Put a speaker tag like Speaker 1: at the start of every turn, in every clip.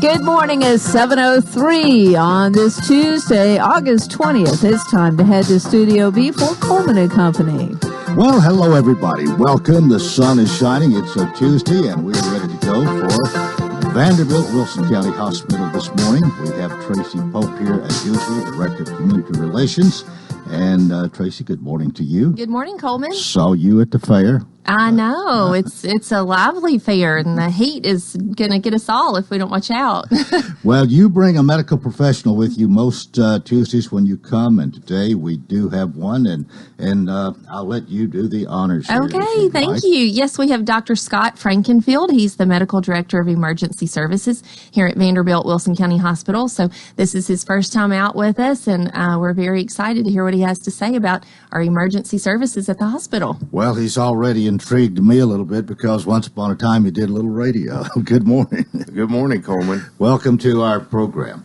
Speaker 1: Good morning at 7:03 on this Tuesday, August 20th. It's time to head to Studio B for Coleman and Company.
Speaker 2: Well, hello, everybody. Welcome. The sun is shining. It's a Tuesday, and we're ready to go for Vanderbilt Wilson County Hospital this morning. We have Tracy Pope here, as usual, Director of Community Relations. And, Tracy, good morning to you.
Speaker 3: Good morning, Coleman.
Speaker 2: Saw you at the fair.
Speaker 3: I know. It's a lively fair, and the heat is going to get us all if we don't watch out.
Speaker 2: Well, you bring a medical professional with you most Tuesdays when you come, and today we do have one, and I'll let you do the honors here.
Speaker 3: Okay, thank you. Yes, we have Dr. Scott Frankenfield. He's the Medical Director of Emergency Services here at Vanderbilt Wilson County Hospital. So this is his first time out with us, and we're very excited to hear what he has to say about our emergency services at the hospital.
Speaker 2: Well, he's already intrigued me a little bit because once upon a time you did a little radio. Good morning.
Speaker 4: Good morning, Coleman.
Speaker 2: Welcome to our program.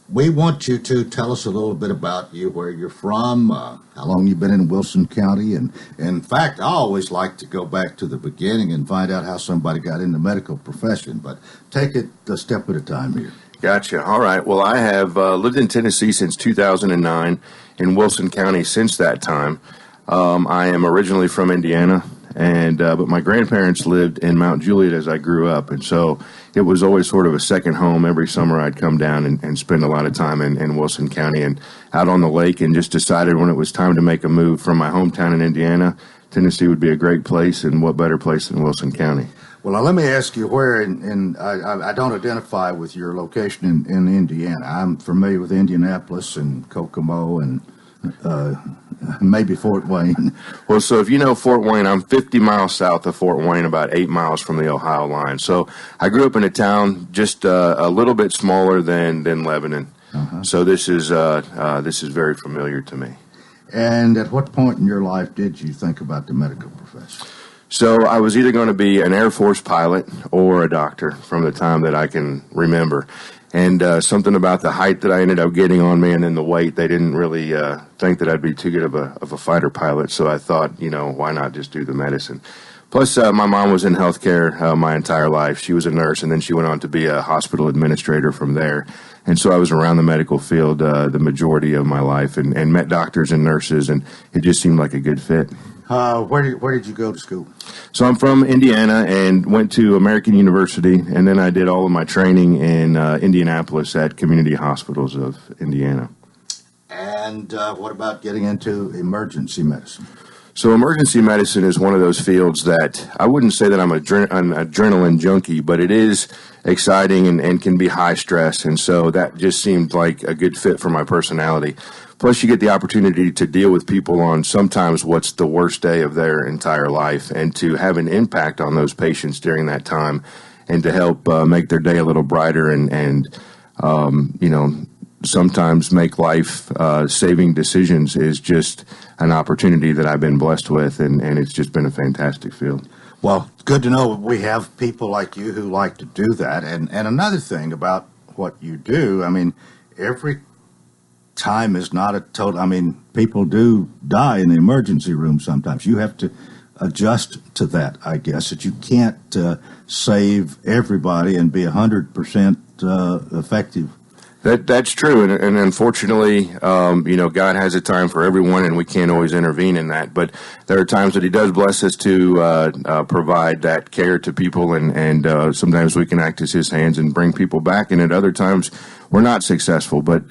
Speaker 2: We want you to tell us a little bit about you, where you're from, how long you've been in Wilson County, and in fact, I always like to go back to the beginning and find out how somebody got in the medical profession, but take it a step at a time here.
Speaker 4: Gotcha. All right. Well, I have lived in Tennessee since 2009, in Wilson County since that time. I am originally from Indiana, but my grandparents lived in Mount Juliet as I grew up, and so it was always sort of a second home. Every summer I'd come down and spend a lot of time in Wilson County and out on the lake, and just decided when it was time to make a move from my hometown in Indiana, Tennessee would be a great place, and what better place than Wilson County.
Speaker 2: Well, now let me ask you where, I don't identify with your location in Indiana. I'm familiar with Indianapolis and Kokomo and maybe Fort Wayne.
Speaker 4: Well, so if you know Fort Wayne, I'm 50 miles south of Fort Wayne, about 8 miles from the Ohio line. So I grew up in a town just a little bit smaller than Lebanon. Uh-huh. So this is very familiar to me.
Speaker 2: And at what point in your life did you think about the medical profession?
Speaker 4: So I was either going to be an Air Force pilot or a doctor from the time that I can remember. And something about the height that I ended up getting on me and then the weight, they didn't really think that I'd be too good of a fighter pilot. So I thought, why not just do the medicine? Plus, my mom was in healthcare my entire life. She was a nurse, and then she went on to be a hospital administrator from there. And so I was around the medical field the majority of my life and met doctors and nurses, and it just seemed like a good fit.
Speaker 2: Where did you go to school?
Speaker 4: So I'm from Indiana and went to American University, and then I did all of my training in Indianapolis at Community Hospitals of Indiana.
Speaker 2: And what about getting into emergency medicine?
Speaker 4: So emergency medicine is one of those fields that I wouldn't say that I'm an adrenaline junkie, but it is exciting and can be high stress, and so that just seemed like a good fit for my personality. Plus, you get the opportunity to deal with people on sometimes what's the worst day of their entire life, and to have an impact on those patients during that time, and to help make their day a little brighter and sometimes make life-saving decisions is just an opportunity that I've been blessed with, and it's just been a fantastic field.
Speaker 2: Well, good to know we have people like you who like to do that. And another thing about what you do, every time is not a total, people do die in the emergency room sometimes. You have to adjust to that, I guess, that you can't save everybody and be 100% effective.
Speaker 4: That's true, and unfortunately, God has a time for everyone, and we can't always intervene in that. But there are times that He does bless us to provide that care to people, and sometimes we can act as His hands and bring people back, and at other times we're not successful. But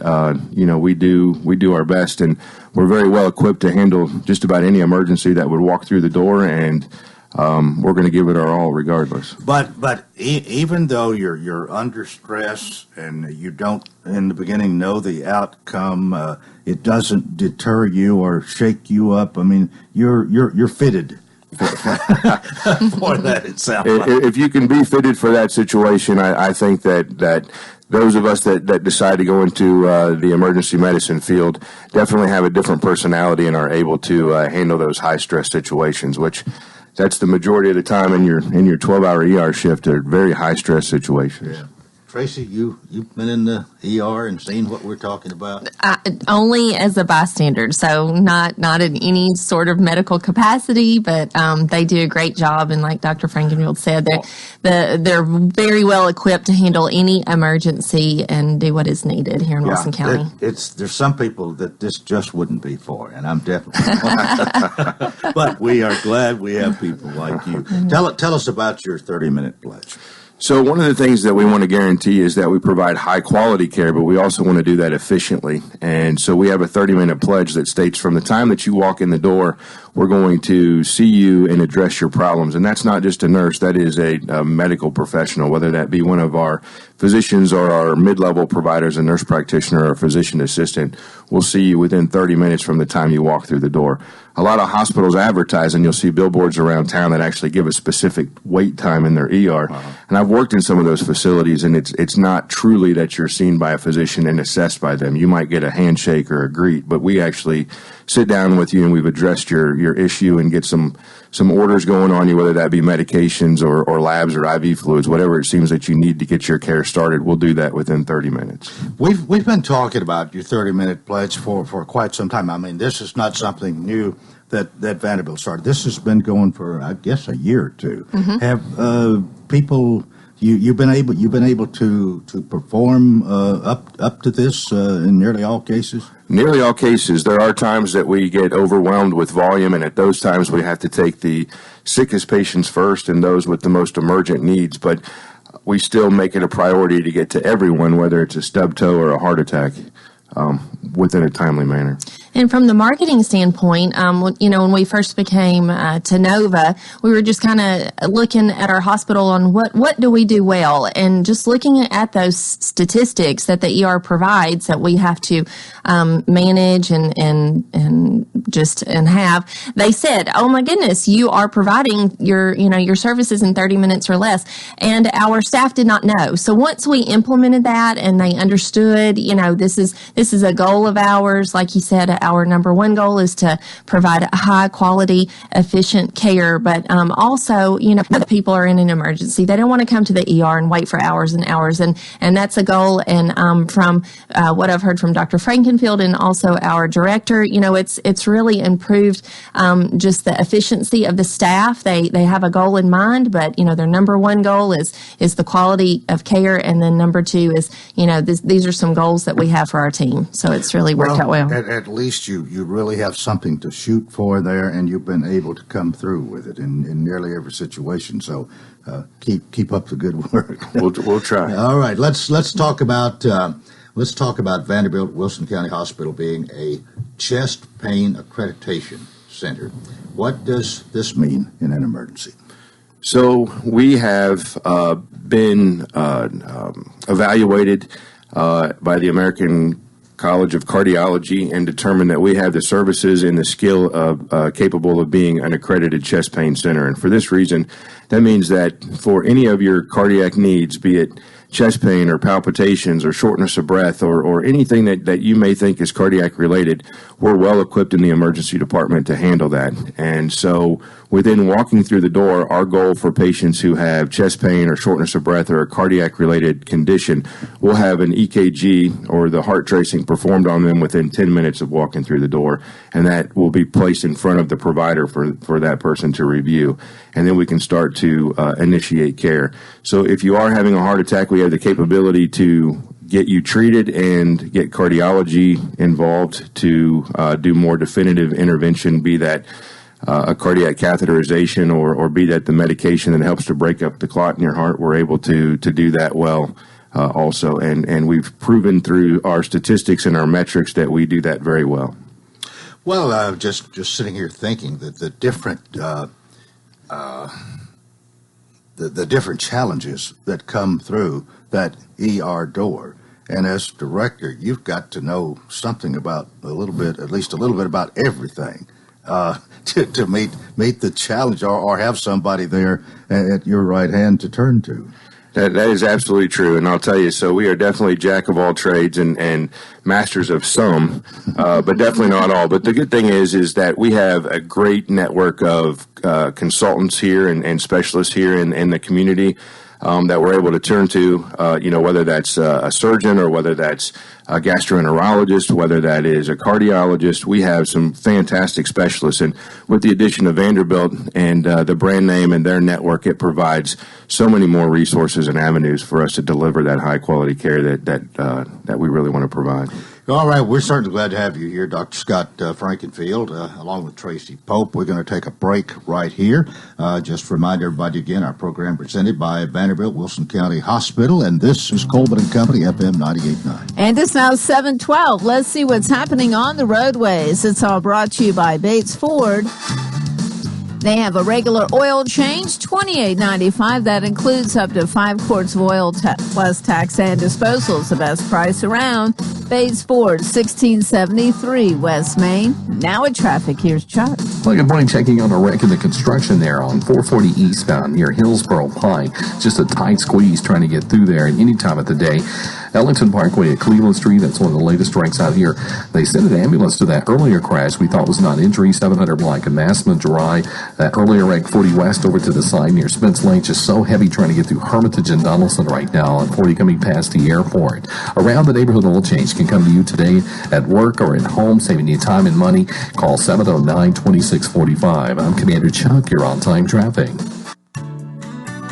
Speaker 4: we do our best, and we're very well equipped to handle just about any emergency that would walk through the door, and we're going to give it our all regardless.
Speaker 2: But even though you're under stress and you don't in the beginning know the outcome, it doesn't deter you or shake you up. You're fitted for that. It sounds like.
Speaker 4: If you can be fitted for that situation, I think that those of us that decide to go into the emergency medicine field definitely have a different personality and are able to handle those high stress situations, which that's the majority of the time in your 12-hour ER shift are very high stress situations.
Speaker 2: Yeah. Tracy, you've been in the ER and seen what we're talking about?
Speaker 3: Only as a bystander, so not in any sort of medical capacity, but they do a great job. And like Dr. Frankenfield said, they're very well equipped to handle any emergency and do what is needed here in Wilson County.
Speaker 2: There's some people that this just wouldn't be for, and I'm definitely one. But we are glad we have people like you. Tell us about your 30-minute pledge.
Speaker 4: So one of the things that we want to guarantee is that we provide high quality care, but we also want to do that efficiently. And so we have a 30-minute pledge that states from the time that you walk in the door, we're going to see you and address your problems. And that's not just a nurse, that is a medical professional, whether that be one of our physicians or our mid-level providers, a nurse practitioner or a physician assistant. We'll see you within 30 minutes from the time you walk through the door. A lot of hospitals advertise, and you'll see billboards around town that actually give a specific wait time in their ER. Wow. And I've worked in some of those facilities, and it's not truly that you're seen by a physician and assessed by them. You might get a handshake or a greet, but we actually sit down with you and we've addressed your issue and get some orders going on you, whether that be medications or labs or IV fluids, whatever it seems that you need to get your care started. We'll do that within 30 minutes.
Speaker 2: We've been talking about your 30-minute pledge for quite some time. I mean, this is not something new that Vanderbilt started. This has been going for, I guess, a year or two. Mm-hmm. Have people you've been able to perform up to this in nearly all cases?
Speaker 4: Nearly all cases. There are times that we get overwhelmed with volume, and at those times we have to take the sickest patients first and those with the most emergent needs. But we still make it a priority to get to everyone, whether it's a stub toe or a heart attack, within a timely manner.
Speaker 3: And from the marketing standpoint, when we first became Tenova, we were just kind of looking at our hospital on what do we do well, and just looking at those statistics that the ER provides that we have to manage and have. They said, "Oh my goodness, you are providing your services in 30 minutes or less," and our staff did not know. So once we implemented that and they understood, this is a goal of ours, like you said. Our number one goal is to provide high quality, efficient care, but also, if people are in an emergency, they don't want to come to the ER and wait for hours and hours, and that's a goal. And from what I've heard from Dr. Frankenfield and also our director, it's really improved just the efficiency of the staff. They have a goal in mind, but their number one goal is the quality of care, and then number two is these are some goals that we have for our team. So it's really worked out well.
Speaker 2: At least you really have something to shoot for there, and you've been able to come through with it in nearly every situation. So keep up the good work.
Speaker 4: We'll try.
Speaker 2: All right, let's talk about Vanderbilt Wilson County Hospital being a chest pain accreditation center. What does this mean in an emergency?
Speaker 4: So we have been evaluated by the American College of Cardiology and determined that we have the services and the skill of capable of being an accredited chest pain center. And for this reason, that means that for any of your cardiac needs, be it chest pain or palpitations or shortness of breath or anything that you may think is cardiac related, we're well equipped in the emergency department to handle that. And so within walking through the door, our goal for patients who have chest pain or shortness of breath or a cardiac related condition, we'll have an EKG or the heart tracing performed on them within 10 minutes of walking through the door, and that will be placed in front of the provider for that person to review. And then we can start to initiate care. So if you are having a heart attack, we have the capability to get you treated and get cardiology involved to do more definitive intervention, be that a cardiac catheterization or be that the medication that helps to break up the clot in your heart. We're able to do that well also. And we've proven through our statistics and our metrics that we do that very well.
Speaker 2: Well, just sitting here thinking that the different the different challenges that come through that ER door. And as director, you've got to know something about at least a little bit about everything to meet the challenge or have somebody there at your right hand to turn to.
Speaker 4: That is absolutely true, and I'll tell you, so we are definitely jack of all trades and masters of some, but definitely not all. But the good thing is that we have a great network of consultants here and specialists here in the community. that we're able to turn to, whether that's a surgeon or whether that's a gastroenterologist, whether that is a cardiologist. We have some fantastic specialists, and with the addition of Vanderbilt and the brand name and their network, it provides so many more resources and avenues for us to deliver that high quality care that we really want to provide.
Speaker 2: All right, we're certainly glad to have you here, Dr. Scott Frankenfield, along with Tracy Pope. We're going to take a break right here. Just remind everybody again, our program presented by Vanderbilt Wilson County Hospital, and this is Coleman and Company, FM 98.9.
Speaker 1: And it's now 7:12. Let's see what's happening on the roadways. It's all brought to you by Bates Ford. They have a regular oil change, $28.95. That includes up to 5 quarts of oil plus tax and disposals. The best price around. Bates Ford, 1673 West Main. Now at traffic, here's Chuck.
Speaker 5: Well, good morning. Checking on a wreck in the construction there on 440 eastbound near Hillsboro Pike. Just a tight squeeze trying to get through there at any time of the day. Ellington Parkway at Cleveland Street, that's one of the latest wrecks out here. They sent an ambulance to that earlier crash we thought was not injury, 700 block of Massman Dry. That earlier wreck 40 west over to the side near Spence Lane, just so heavy trying to get through Hermitage and Donaldson right now on 40 coming past the airport. Around the neighborhood oil change can come to you today at work or at home, saving you time and money. Call 709-2645. I'm Commander Chuck. You're on time traffic.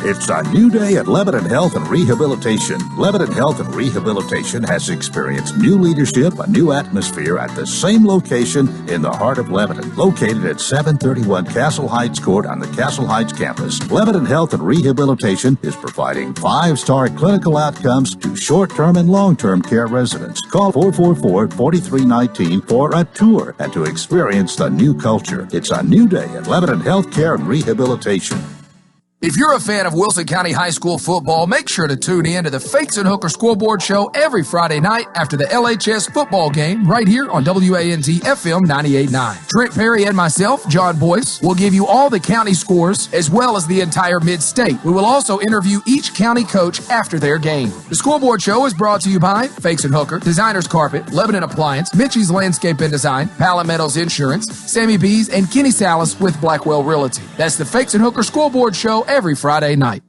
Speaker 6: It's a new day at Lebanon Health and Rehabilitation. Lebanon Health and Rehabilitation has experienced new leadership, a new atmosphere at the same location in the heart of Lebanon. Located at 731 Castle Heights Court on the Castle Heights campus, Lebanon Health and Rehabilitation is providing 5-star clinical outcomes to short-term and long-term care residents. Call 444-4319 for a tour and to experience the new culture. It's a new day at Lebanon Health Care and Rehabilitation.
Speaker 7: If you're a fan of Wilson County High School football, make sure to tune in to the Fakes and Hooker Scoreboard Show every Friday night after the LHS football game right here on WANT FM 98.9. Trent Perry and myself, John Boyce, will give you all the county scores as well as the entire mid-state. We will also interview each county coach after their game. The Scoreboard Show is brought to you by Fakes and Hooker, Designer's Carpet, Lebanon Appliance, Mitchie's Landscape and Design, Palmetto's Insurance, Sammy B's, and Kenny Salas with Blackwell Realty. That's the Fakes and Hooker Scoreboard Show every Friday night.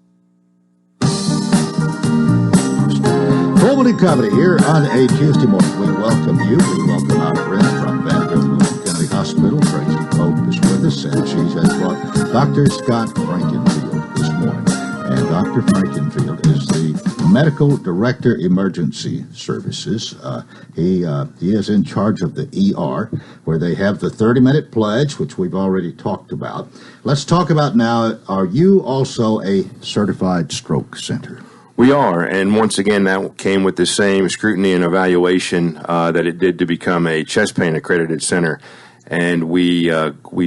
Speaker 2: Coleman and Company here on a Tuesday morning. We welcome you. We welcome our friends from Vanderbilt Wilson County Hospital. Tracy Pope is with us, and she has brought Dr. Scott Frankenfield this morning. And Dr. Frankenfield is the Medical Director, Emergency Services. He is in charge of the ER, where they have the 30-minute pledge, which we've already talked about. Let's talk about now, are you also a certified stroke center?
Speaker 4: We are, and once again, that came with the same scrutiny and evaluation that it did to become a chest pain accredited center. And we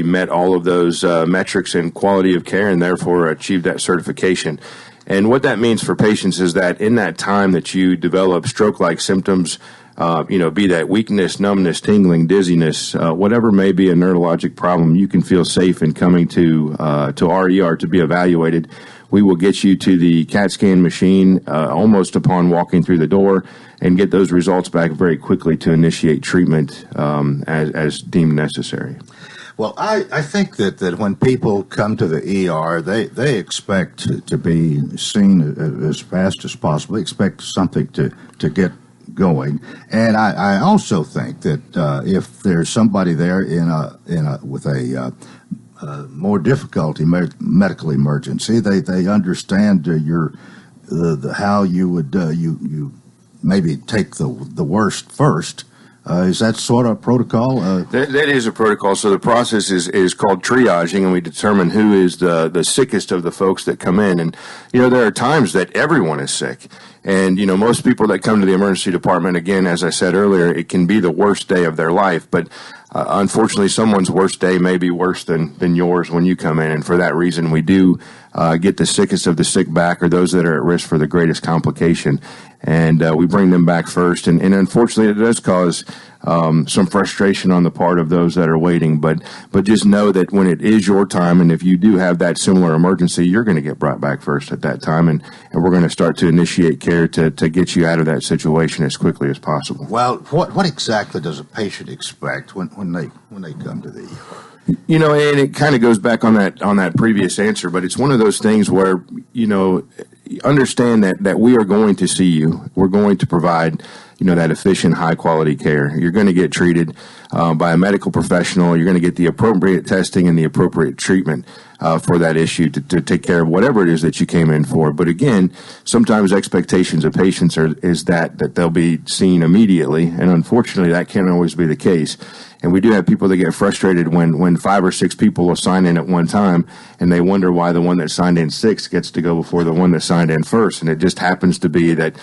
Speaker 4: met all of those metrics and quality of care and therefore achieved that certification. And what that means for patients is that in that time that you develop stroke-like symptoms, be that weakness, numbness, tingling, dizziness, whatever may be a neurologic problem, you can feel safe in coming to our ER to be evaluated. We will get you to the CAT scan machine almost upon walking through the door and get those results back very quickly to initiate treatment as deemed necessary.
Speaker 2: Well, I think that when people come to the ER, they expect to be seen as fast as possible, expect something to get going. And I also think that if there's somebody there with a more difficulty medical emergency, they understand how you would you maybe take the worst first. Is that sort of protocol?
Speaker 4: That is a protocol. So the process is called triaging, and we determine who is the sickest of the folks that come in. And, there are times that everyone is sick. And, most people that come to the emergency department, again, as I said earlier, it can be the worst day of their life. But unfortunately, someone's worst day may be worse than yours when you come in. And for that reason, we do get the sickest of the sick back, or those that are at risk for the greatest complication. And we bring them back first. And unfortunately, it does cause some frustration on the part of those that are waiting. But just know that when it is your time, and if you do have that similar emergency, you're going to get brought back first at that time. And we're going to start to initiate care to get you out of that situation as quickly as possible.
Speaker 2: Well, what exactly does a patient expect when they come to the ER?
Speaker 4: And it kind of goes back on that previous answer, but it's one of those things where, understand that we are going to see you. We're going to provide, that efficient, high-quality care. You're going to get treated by a medical professional. You're going to get the appropriate testing and the appropriate treatment for that issue to take care of whatever it is that you came in for. But again, sometimes expectations of patients is that they'll be seen immediately, and unfortunately, that can't always be the case. And we do have people that get frustrated when 5 or 6 people will sign in at one time, and they wonder why the one that signed in 6 gets to go before the one that signed in first. And it just happens to be that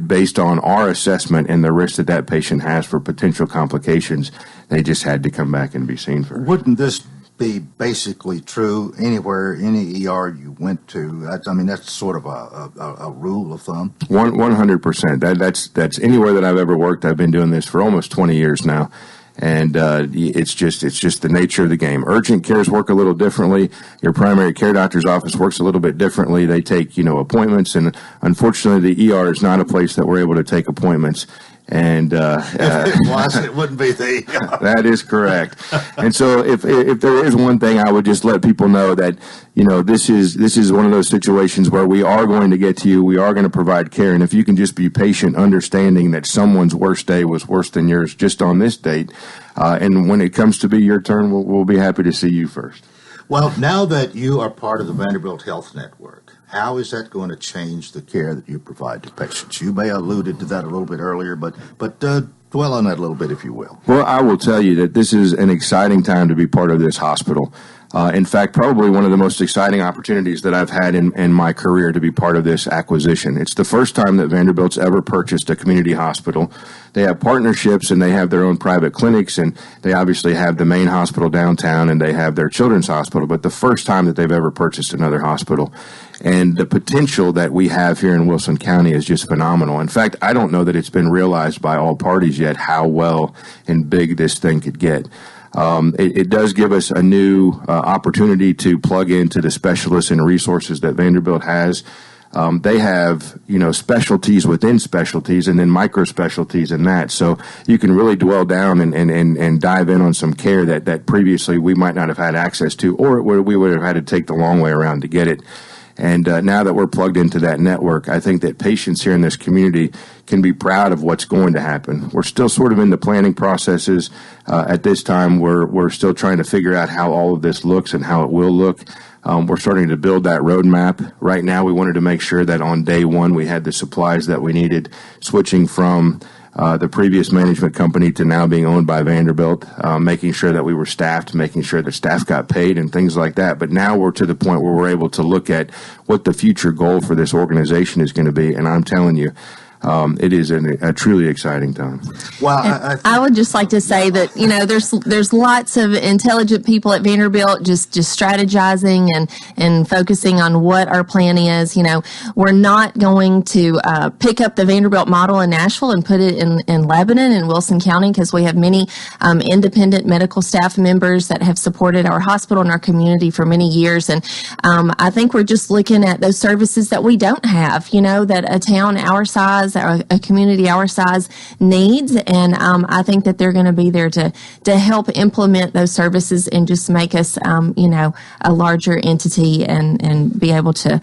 Speaker 4: based on our assessment and the risk that patient has for potential complications, they just had to come back and be seen first.
Speaker 2: Wouldn't this be basically true anywhere, any ER you went to? That's sort of a rule of thumb.
Speaker 4: 100%. That's anywhere that I've ever worked. I've been doing this for almost 20 years now. And it's just the nature of the game. Urgent cares work a little differently. Your primary care doctor's office works a little bit differently. They take, appointments, and unfortunately, the ER is not a place that we're able to take appointments. And
Speaker 2: if it was, it wouldn't be the
Speaker 4: That is correct. And so if there is one thing, I would just let people know that, this is one of those situations where we are going to get to you. We are going to provide care. And if you can just be patient, understanding that someone's worst day was worse than yours just on this date, and when it comes to be your turn, we'll be happy to see you first.
Speaker 2: Well, now that you are part of the Vanderbilt Health Network, how is that going to change the care that you provide to patients? You may have alluded to that a little bit earlier, but dwell on that a little bit, if you will.
Speaker 4: Well, I will tell you that this is an exciting time to be part of this hospital. In fact, probably one of the most exciting opportunities that I've had in my career to be part of this acquisition. It's the first time that Vanderbilt's ever purchased a community hospital. They have partnerships and they have their own private clinics, and they obviously have the main hospital downtown and they have their children's hospital, but the first time that they've ever purchased another hospital. And the potential that we have here in Wilson County is just phenomenal. In fact, I don't know that it's been realized by all parties yet how well and big this thing could get. It does give us a new opportunity to plug into the specialists and resources that Vanderbilt has. They have, specialties within specialties and then micro specialties in that. So you can really dwell down and dive in on some care that previously we might not have had access to, or we would have had to take the long way around to get it. And now that we're plugged into that network, I think that patients here in this community can be proud of what's going to happen. We're still sort of in the planning processes. At this time, we're still trying to figure out how all of this looks and how it will look. We're starting to build that roadmap. Right now, we wanted to make sure that on day one, we had the supplies that we needed, switching from the previous management company to now being owned by Vanderbilt, making sure that we were staffed, making sure that staff got paid and things like that. But now we're to the point where we're able to look at what the future goal for this organization is going to be. And I'm telling you, it is a truly exciting time.
Speaker 3: Well, I would just like to say that, there's lots of intelligent people at Vanderbilt just strategizing and focusing on what our plan is. We're not going to pick up the Vanderbilt model in Nashville and put it in Lebanon and Wilson County, because we have many independent medical staff members that have supported our hospital and our community for many years. And I think we're just looking at those services that we don't have, that a town our size, a community our size needs, and I think that they're going to be there to help implement those services and just make us, a larger entity and be able to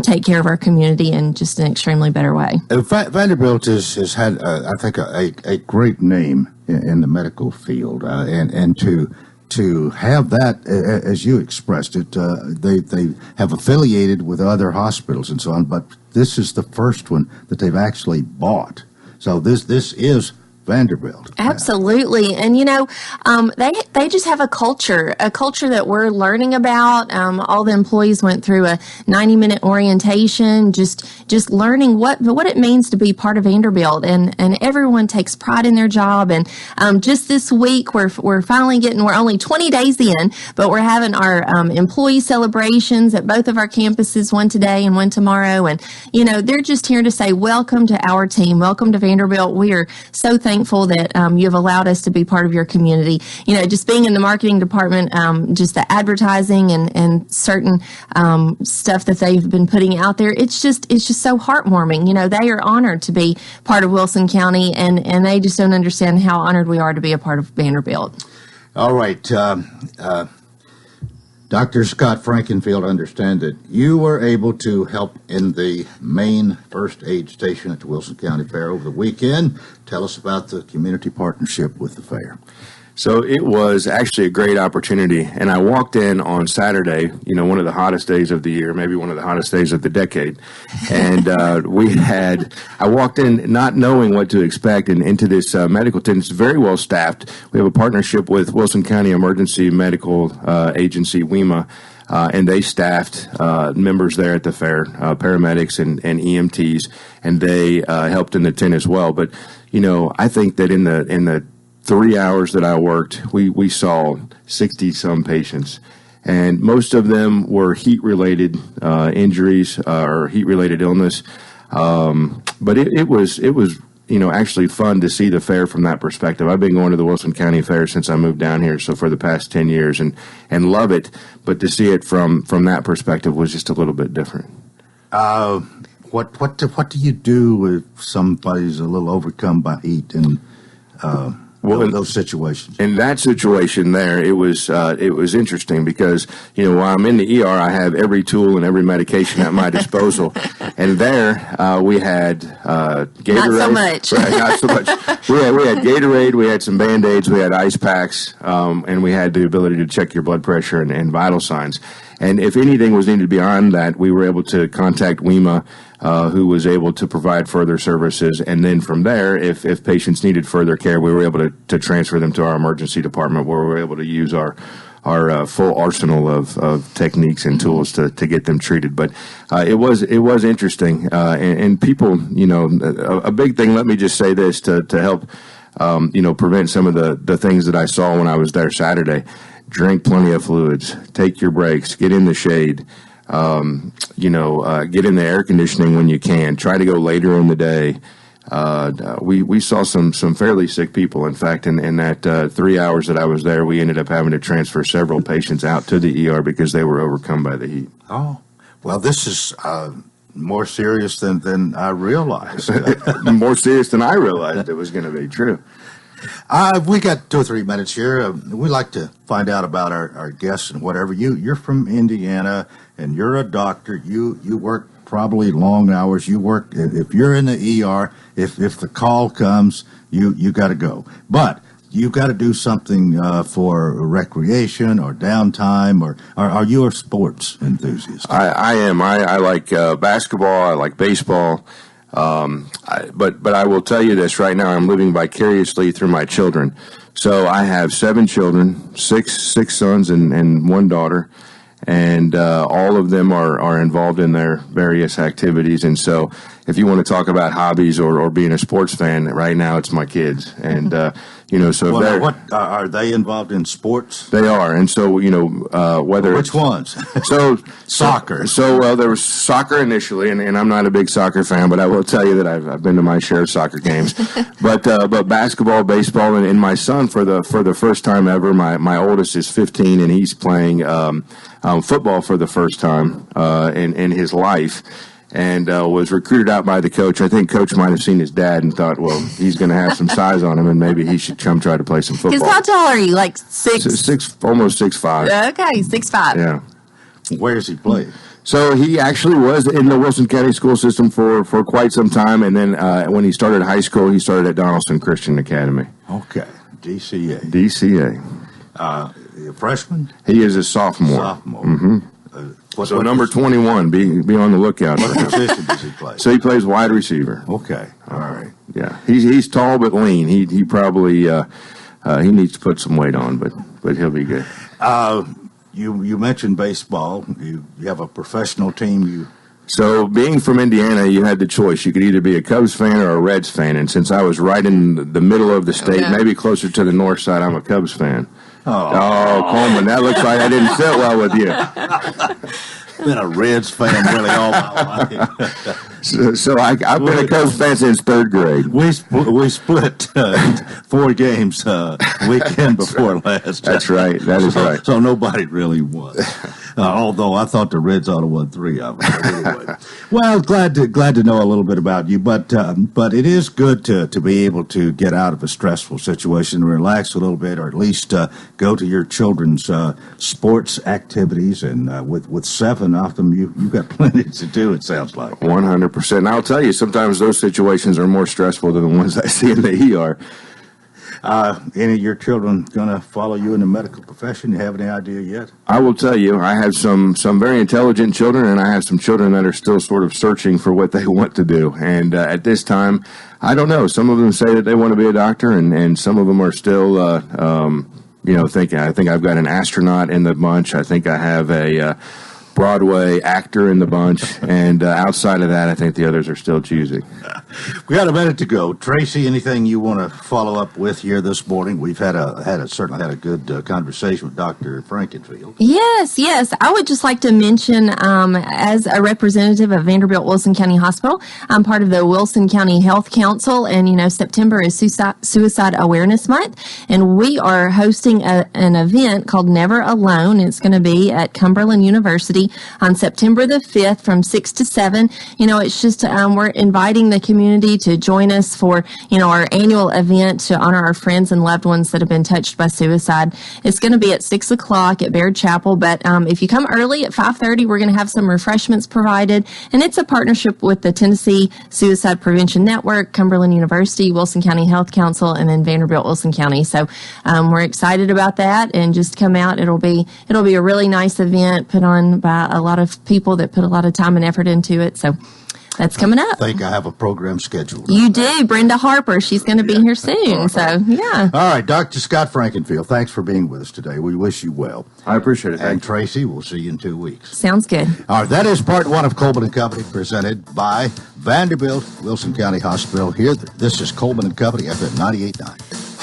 Speaker 3: take care of our community in just an extremely better way.
Speaker 2: Vanderbilt has had, I think, a great name in the medical field, and to have that, as you expressed it, they have affiliated with other hospitals and so on, but this is the first one that they've actually bought. So this is Vanderbilt.
Speaker 3: Absolutely. And, they just have a culture that we're learning about. All the employees went through a 90-minute orientation, just learning what it means to be part of Vanderbilt. And everyone takes pride in their job. And just this week, we're finally we're only 20 days in, but we're having our employee celebrations at both of our campuses, one today and one tomorrow. And, they're just here to say, welcome to our team. Welcome to Vanderbilt. We are so thankful that you've allowed us to be part of your community. Just being in the marketing department, just the advertising and certain stuff that they've been putting out there, it's just so heartwarming. They are honored to be part of Wilson County, and they just don't understand how honored we are to be a part of Vanderbilt.
Speaker 2: All right. Dr. Scott Frankenfield, understand that you were able to help in the main first aid station at the Wilson County Fair over the weekend. Tell us about the community partnership with the fair.
Speaker 4: So it was actually a great opportunity, and I walked in on Saturday, one of the hottest days of the year, maybe one of the hottest days of the decade, and I walked in not knowing what to expect, and into this medical tent. It's very well staffed. We have a partnership with Wilson County Emergency Medical Agency, WEMA, and they staffed members there at the fair, paramedics and EMTs, and they helped in the tent as well. But, I think that in the 3 hours that I worked, we saw 60-some patients, and most of them were heat-related injuries or heat-related illness. But it was actually fun to see the fair from that perspective. I've been going to the Wilson County Fair since I moved down here, so for the past 10 years, and love it. But to see it from that perspective was just a little bit different.
Speaker 2: What do you do if somebody's a little overcome by heat and in those situations?
Speaker 4: In that situation there, it was interesting because, while I'm in the ER, I have every tool and every medication at my disposal. And there, we had Gatorade.
Speaker 3: Not so much.
Speaker 4: Right, not so much. We had Gatorade, we had some Band-Aids, we had ice packs, and we had the ability to check your blood pressure and vital signs. And if anything was needed beyond that, we were able to contact WEMA, who was able to provide further services. And then from there, if patients needed further care, we were able to transfer them to our emergency department, where we were able to use our full arsenal of techniques and tools to get them treated. But it was interesting. And people, a big thing, let me just say this to help, prevent some of the things that I saw when I was there Saturday. Drink plenty of fluids, take your breaks, get in the shade, get in the air conditioning when you can. Try to go later in the day. We saw some fairly sick people. In fact, in that 3 hours that I was there, we ended up having to transfer several patients out to the ER because they were overcome by the heat.
Speaker 2: Oh, well, this is more serious than I realized.
Speaker 4: More serious than I realized it was going to be. True.
Speaker 2: We got 2 or 3 minutes here. We like to find out about our guests and whatever. You're from Indiana, and you're a doctor. You work probably long hours. You work, if you're in the ER, if the call comes, you got to go. But you got to do something for recreation or downtime, or are you a sports enthusiast?
Speaker 4: I am. I like basketball. I like baseball. But I will tell you this right now, I'm living vicariously through my children. So I have 7 children, six sons and 1 daughter, and all of them are involved in their various activities. And so if you want to talk about hobbies or being a sports fan, right now it's my kids. And so
Speaker 2: what are they involved in sports?
Speaker 4: They are, and so whether
Speaker 2: which ones?
Speaker 4: So
Speaker 2: soccer.
Speaker 4: So there was soccer initially, and I'm not a big soccer fan, but I will tell you that I've been to my share of soccer games. but basketball, baseball, and my son for the first time ever. My oldest is 15, and he's playing football for the first time in his life. And was recruited out by the coach. I think coach might have seen his dad and thought, well, he's going to have some size on him, and maybe he should come try to play some football.
Speaker 3: Because how tall are you? Like 6'?
Speaker 4: Almost 6'5".
Speaker 3: Okay, 6'5".
Speaker 4: Yeah.
Speaker 2: Where does he play?
Speaker 4: So he actually was in the Wilson County school system for quite some time, and then when he started high school, he started at Donaldson Christian Academy.
Speaker 2: Okay, DCA.
Speaker 4: DCA.
Speaker 2: A freshman?
Speaker 4: He is a sophomore.
Speaker 2: Mm-hmm.
Speaker 4: So number 21, be on the lookout for him.
Speaker 2: What position does he play?
Speaker 4: So he plays wide receiver.
Speaker 2: Okay, all right.
Speaker 4: Yeah, he's tall but lean. He probably he needs to put some weight on, but he'll be good.
Speaker 2: You mentioned baseball. You have a professional team.
Speaker 4: So being from Indiana, you had the choice. You could either be a Cubs fan or a Reds fan. And since I was right in the middle of the state, maybe closer to the north side, I'm a Cubs fan. Oh, Coleman, that looks like I didn't sit well with you.
Speaker 2: Been a Reds fan really all my life.
Speaker 4: So I've been a Cubs fan since 3rd grade.
Speaker 2: We split 4 games weekend before last.
Speaker 4: That's right. That is right.
Speaker 2: So nobody really won. Although I thought the Reds ought to won 3 of them. Anyway. Well, glad to know a little bit about you, but it is good to be able to get out of a stressful situation, relax a little bit, or at least go to your children's sports activities. And with 7 of them, you've got plenty to do. It sounds like
Speaker 4: 100%. And I'll tell you, sometimes those situations are more stressful than the ones I see in the ER. Any of your children going to follow you in the medical profession? You have any idea yet? I will tell you, I have some very intelligent children, and I have some children that are still sort of searching for what they want to do. And at this time, I don't know. Some of them say that they want to be a doctor, and some of them are still, thinking, I think I've got an astronaut in the bunch. I think I have a Broadway actor in the bunch, and outside of that, I think the others are still choosing.
Speaker 2: We got a minute to go. Tracy, anything you want to follow up with here this morning? We've certainly had a good conversation with Dr. Frankenfield.
Speaker 3: Yes. I would just like to mention, as a representative of Vanderbilt Wilson County Hospital, I'm part of the Wilson County Health Council, and September is Suicide Awareness Month, and we are hosting an event called Never Alone. It's going to be at Cumberland University on September the 5th from 6 to 7. It's just we're inviting the community to join us for our annual event to honor our friends and loved ones that have been touched by suicide. It's going to be at 6 o'clock at Baird Chapel, but if you come early at 5:30, we're going to have some refreshments provided, and it's a partnership with the Tennessee Suicide Prevention Network, Cumberland University, Wilson County Health Council, and then Vanderbilt Wilson County. So we're excited about that, and just come out. It'll be a really nice event put on by a lot of people that put a lot of time and effort into it. So that's coming up.
Speaker 2: I think I have a program scheduled.
Speaker 3: You do. Brenda Harper. She's going to be here soon. Right. So, yeah.
Speaker 2: All right. Dr. Scott Frankenfield, thanks for being with us today. We wish you well.
Speaker 4: I appreciate it.
Speaker 2: And Tracy, we'll see you in 2 weeks.
Speaker 3: Sounds good.
Speaker 2: All right. That is part 1 of Coleman and Company, presented by Vanderbilt Wilson County Hospital. Here, this is Coleman and Company, FM 98.9.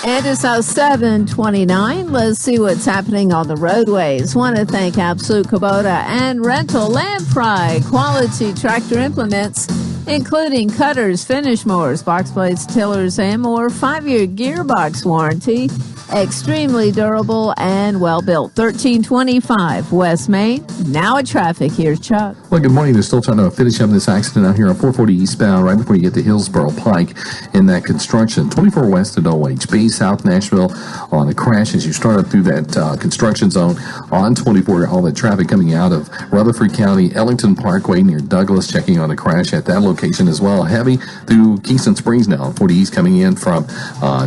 Speaker 1: And it's 7:29. Let's see what's happening on the roadways. Want to thank Absolute Kubota and Rental Lamprey Quality Tractor Implements, including cutters, finish mowers, box blades, tillers, and more. 5-year gearbox warranty. Extremely durable and well built. 1325 West Main. Now at traffic. Here's Chuck.
Speaker 5: Well, good morning. They're still trying to finish up this accident out here on 440 eastbound right before you get to Hillsboro Pike in that construction. 24 west at OHB, South Nashville on a crash as you start up through that construction zone on 24. All that traffic coming out of Rutherford County, Ellington Parkway near Douglas, checking on a crash at that location as well. Heavy through Kingston Springs now. 40 east coming in from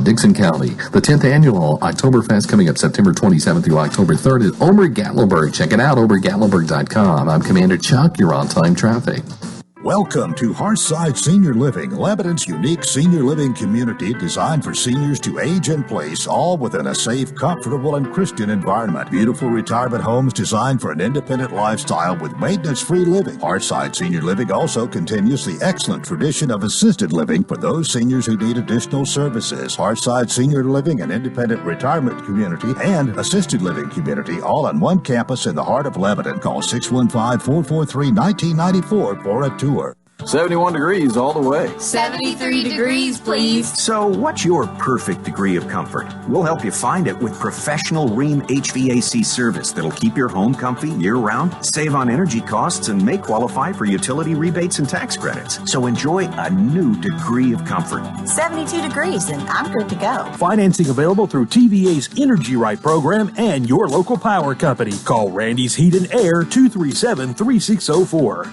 Speaker 5: Dixon County. The 10th annual Oktoberfest coming up September 27th through October 3rd at Ober-Gatlinburg. Check it out, obergatlinburg.com. I'm Commander Chuck. You're on time traffic.
Speaker 6: Welcome to Hearthside Senior Living, Lebanon's unique senior living community designed for seniors to age in place, all within a safe, comfortable, and Christian environment. Beautiful retirement homes designed for an independent lifestyle with maintenance-free living. Hearthside Senior Living also continues the excellent tradition of assisted living for those seniors who need additional services. Hearthside Senior Living, an independent retirement community and assisted living community, all on one campus in the heart of Lebanon. Call 615-443-1994 for a tour.
Speaker 8: 71 degrees all the way.
Speaker 9: 73 degrees, please.
Speaker 10: So what's your perfect degree of comfort? We'll help you find it with professional Rheem HVAC service that'll keep your home comfy year-round, save on energy costs, and may qualify for utility rebates and tax credits. So enjoy a new degree of comfort.
Speaker 9: 72 degrees, and I'm good to go.
Speaker 11: Financing available through TVA's Energy Right program and your local power company. Call Randy's Heat and Air 237-3604.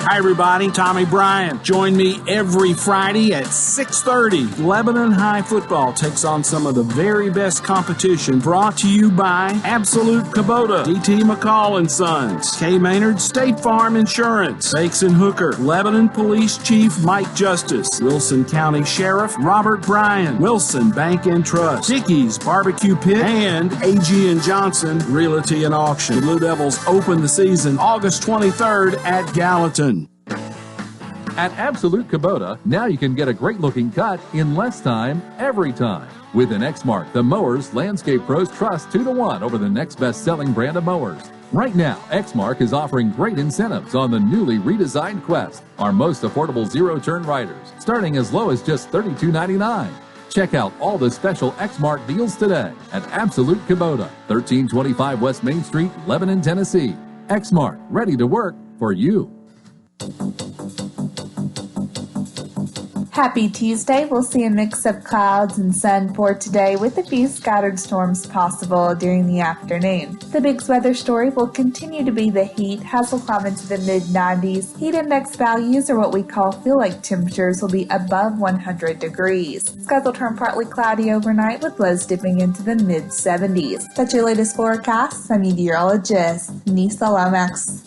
Speaker 11: Hi everybody, Tommy Bryant. Join me every Friday at 6:30. Lebanon High Football takes on some of the very best competition, brought to you by Absolute Kubota, D.T. McCall and Sons, K. Maynard State Farm Insurance, Bakes and Hooker, Lebanon Police Chief Mike Justice, Wilson County Sheriff Robert Bryan, Wilson Bank and Trust, Dickey's Barbecue Pit, and A.G. & Johnson Realty and Auction. The Blue Devils open the season August 23rd at Gallatin.
Speaker 12: At Absolute Kubota, now you can get a great-looking cut in less time, every time. With an Exmark, the mowers landscape pros trust 2-1 over the next best-selling brand of mowers. Right now, Exmark is offering great incentives on the newly redesigned Quest, our most affordable zero-turn riders, starting as low as just $32.99. Check out all the special X-Mart deals today at Absolute Kubota, 1325 West Main Street, Lebanon, Tennessee. X-Mart, ready to work for you.
Speaker 13: Happy Tuesday. We'll see a mix of clouds and sun for today with a few scattered storms possible during the afternoon. The big weather story will continue to be the heat. Highs will climb into the mid-90s. Heat index values, or what we call feel-like temperatures, will be above 100 degrees. Skies will turn partly cloudy overnight with lows dipping into the mid-70s. That's your latest forecast. I'm meteorologist Nisa Lomax.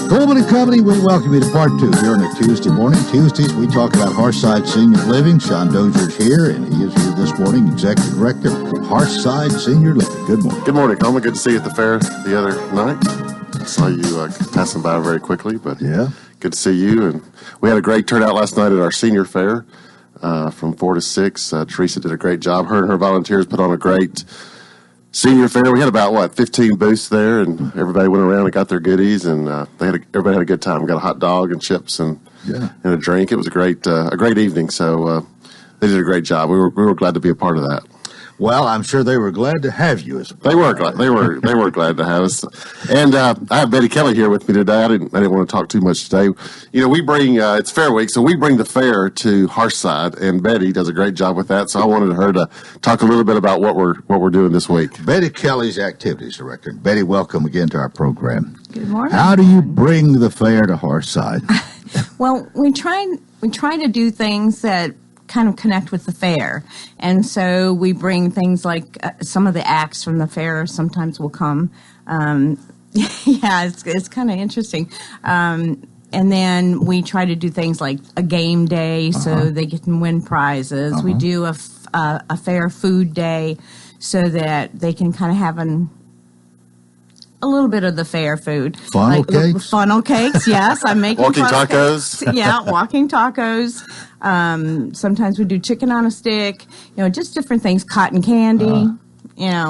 Speaker 2: Coleman and Company, we welcome you to part 2 here on a Tuesday morning. Tuesdays, we talk about Hearthside Senior Living. Sean Dozier's here, and he is here this morning, Executive Director of Hearthside Senior Living. Good morning.
Speaker 14: Good morning, Coleman. Good to see you at the fair the other night. I saw you passing by very quickly, but
Speaker 2: yeah,
Speaker 14: good to see you. And we had a great turnout last night at our senior fair from 4 to 6. Teresa did a great job. Her and her volunteers put on a great senior fair. We had about 15 booths there, and everybody went around and got their goodies, and everybody had a good time. We got a hot dog and chips and a drink. It was a great evening. So they did a great job. We were glad to be a part of that.
Speaker 2: Well, I'm sure they were glad to have you.
Speaker 14: They were glad. They were glad to have us. And I have Betty Kelly here with me today. I didn't want to talk too much today. You know, we bring it's Fair Week, so we bring the fair to Hearthside, and Betty does a great job with that. So I wanted her to talk a little bit about what we're doing this week.
Speaker 2: Betty Kelly's Activities Director. Betty, welcome again to our program.
Speaker 15: Good morning.
Speaker 2: How do you bring the fair to Hearthside?
Speaker 15: Well, we try to do things that kind of connect with the fair, and so we bring things like some of the acts from the fair sometimes will come. It's kind of interesting. And then we try to do things like a game day, so they can win prizes. We do a fair food day so that they can kind of have a little bit of the fair food.
Speaker 2: Funnel cakes?
Speaker 15: Funnel cakes, yes. I'm making
Speaker 14: walking tacos.
Speaker 15: Walking tacos. Sometimes we do chicken on a stick, just different things, cotton candy,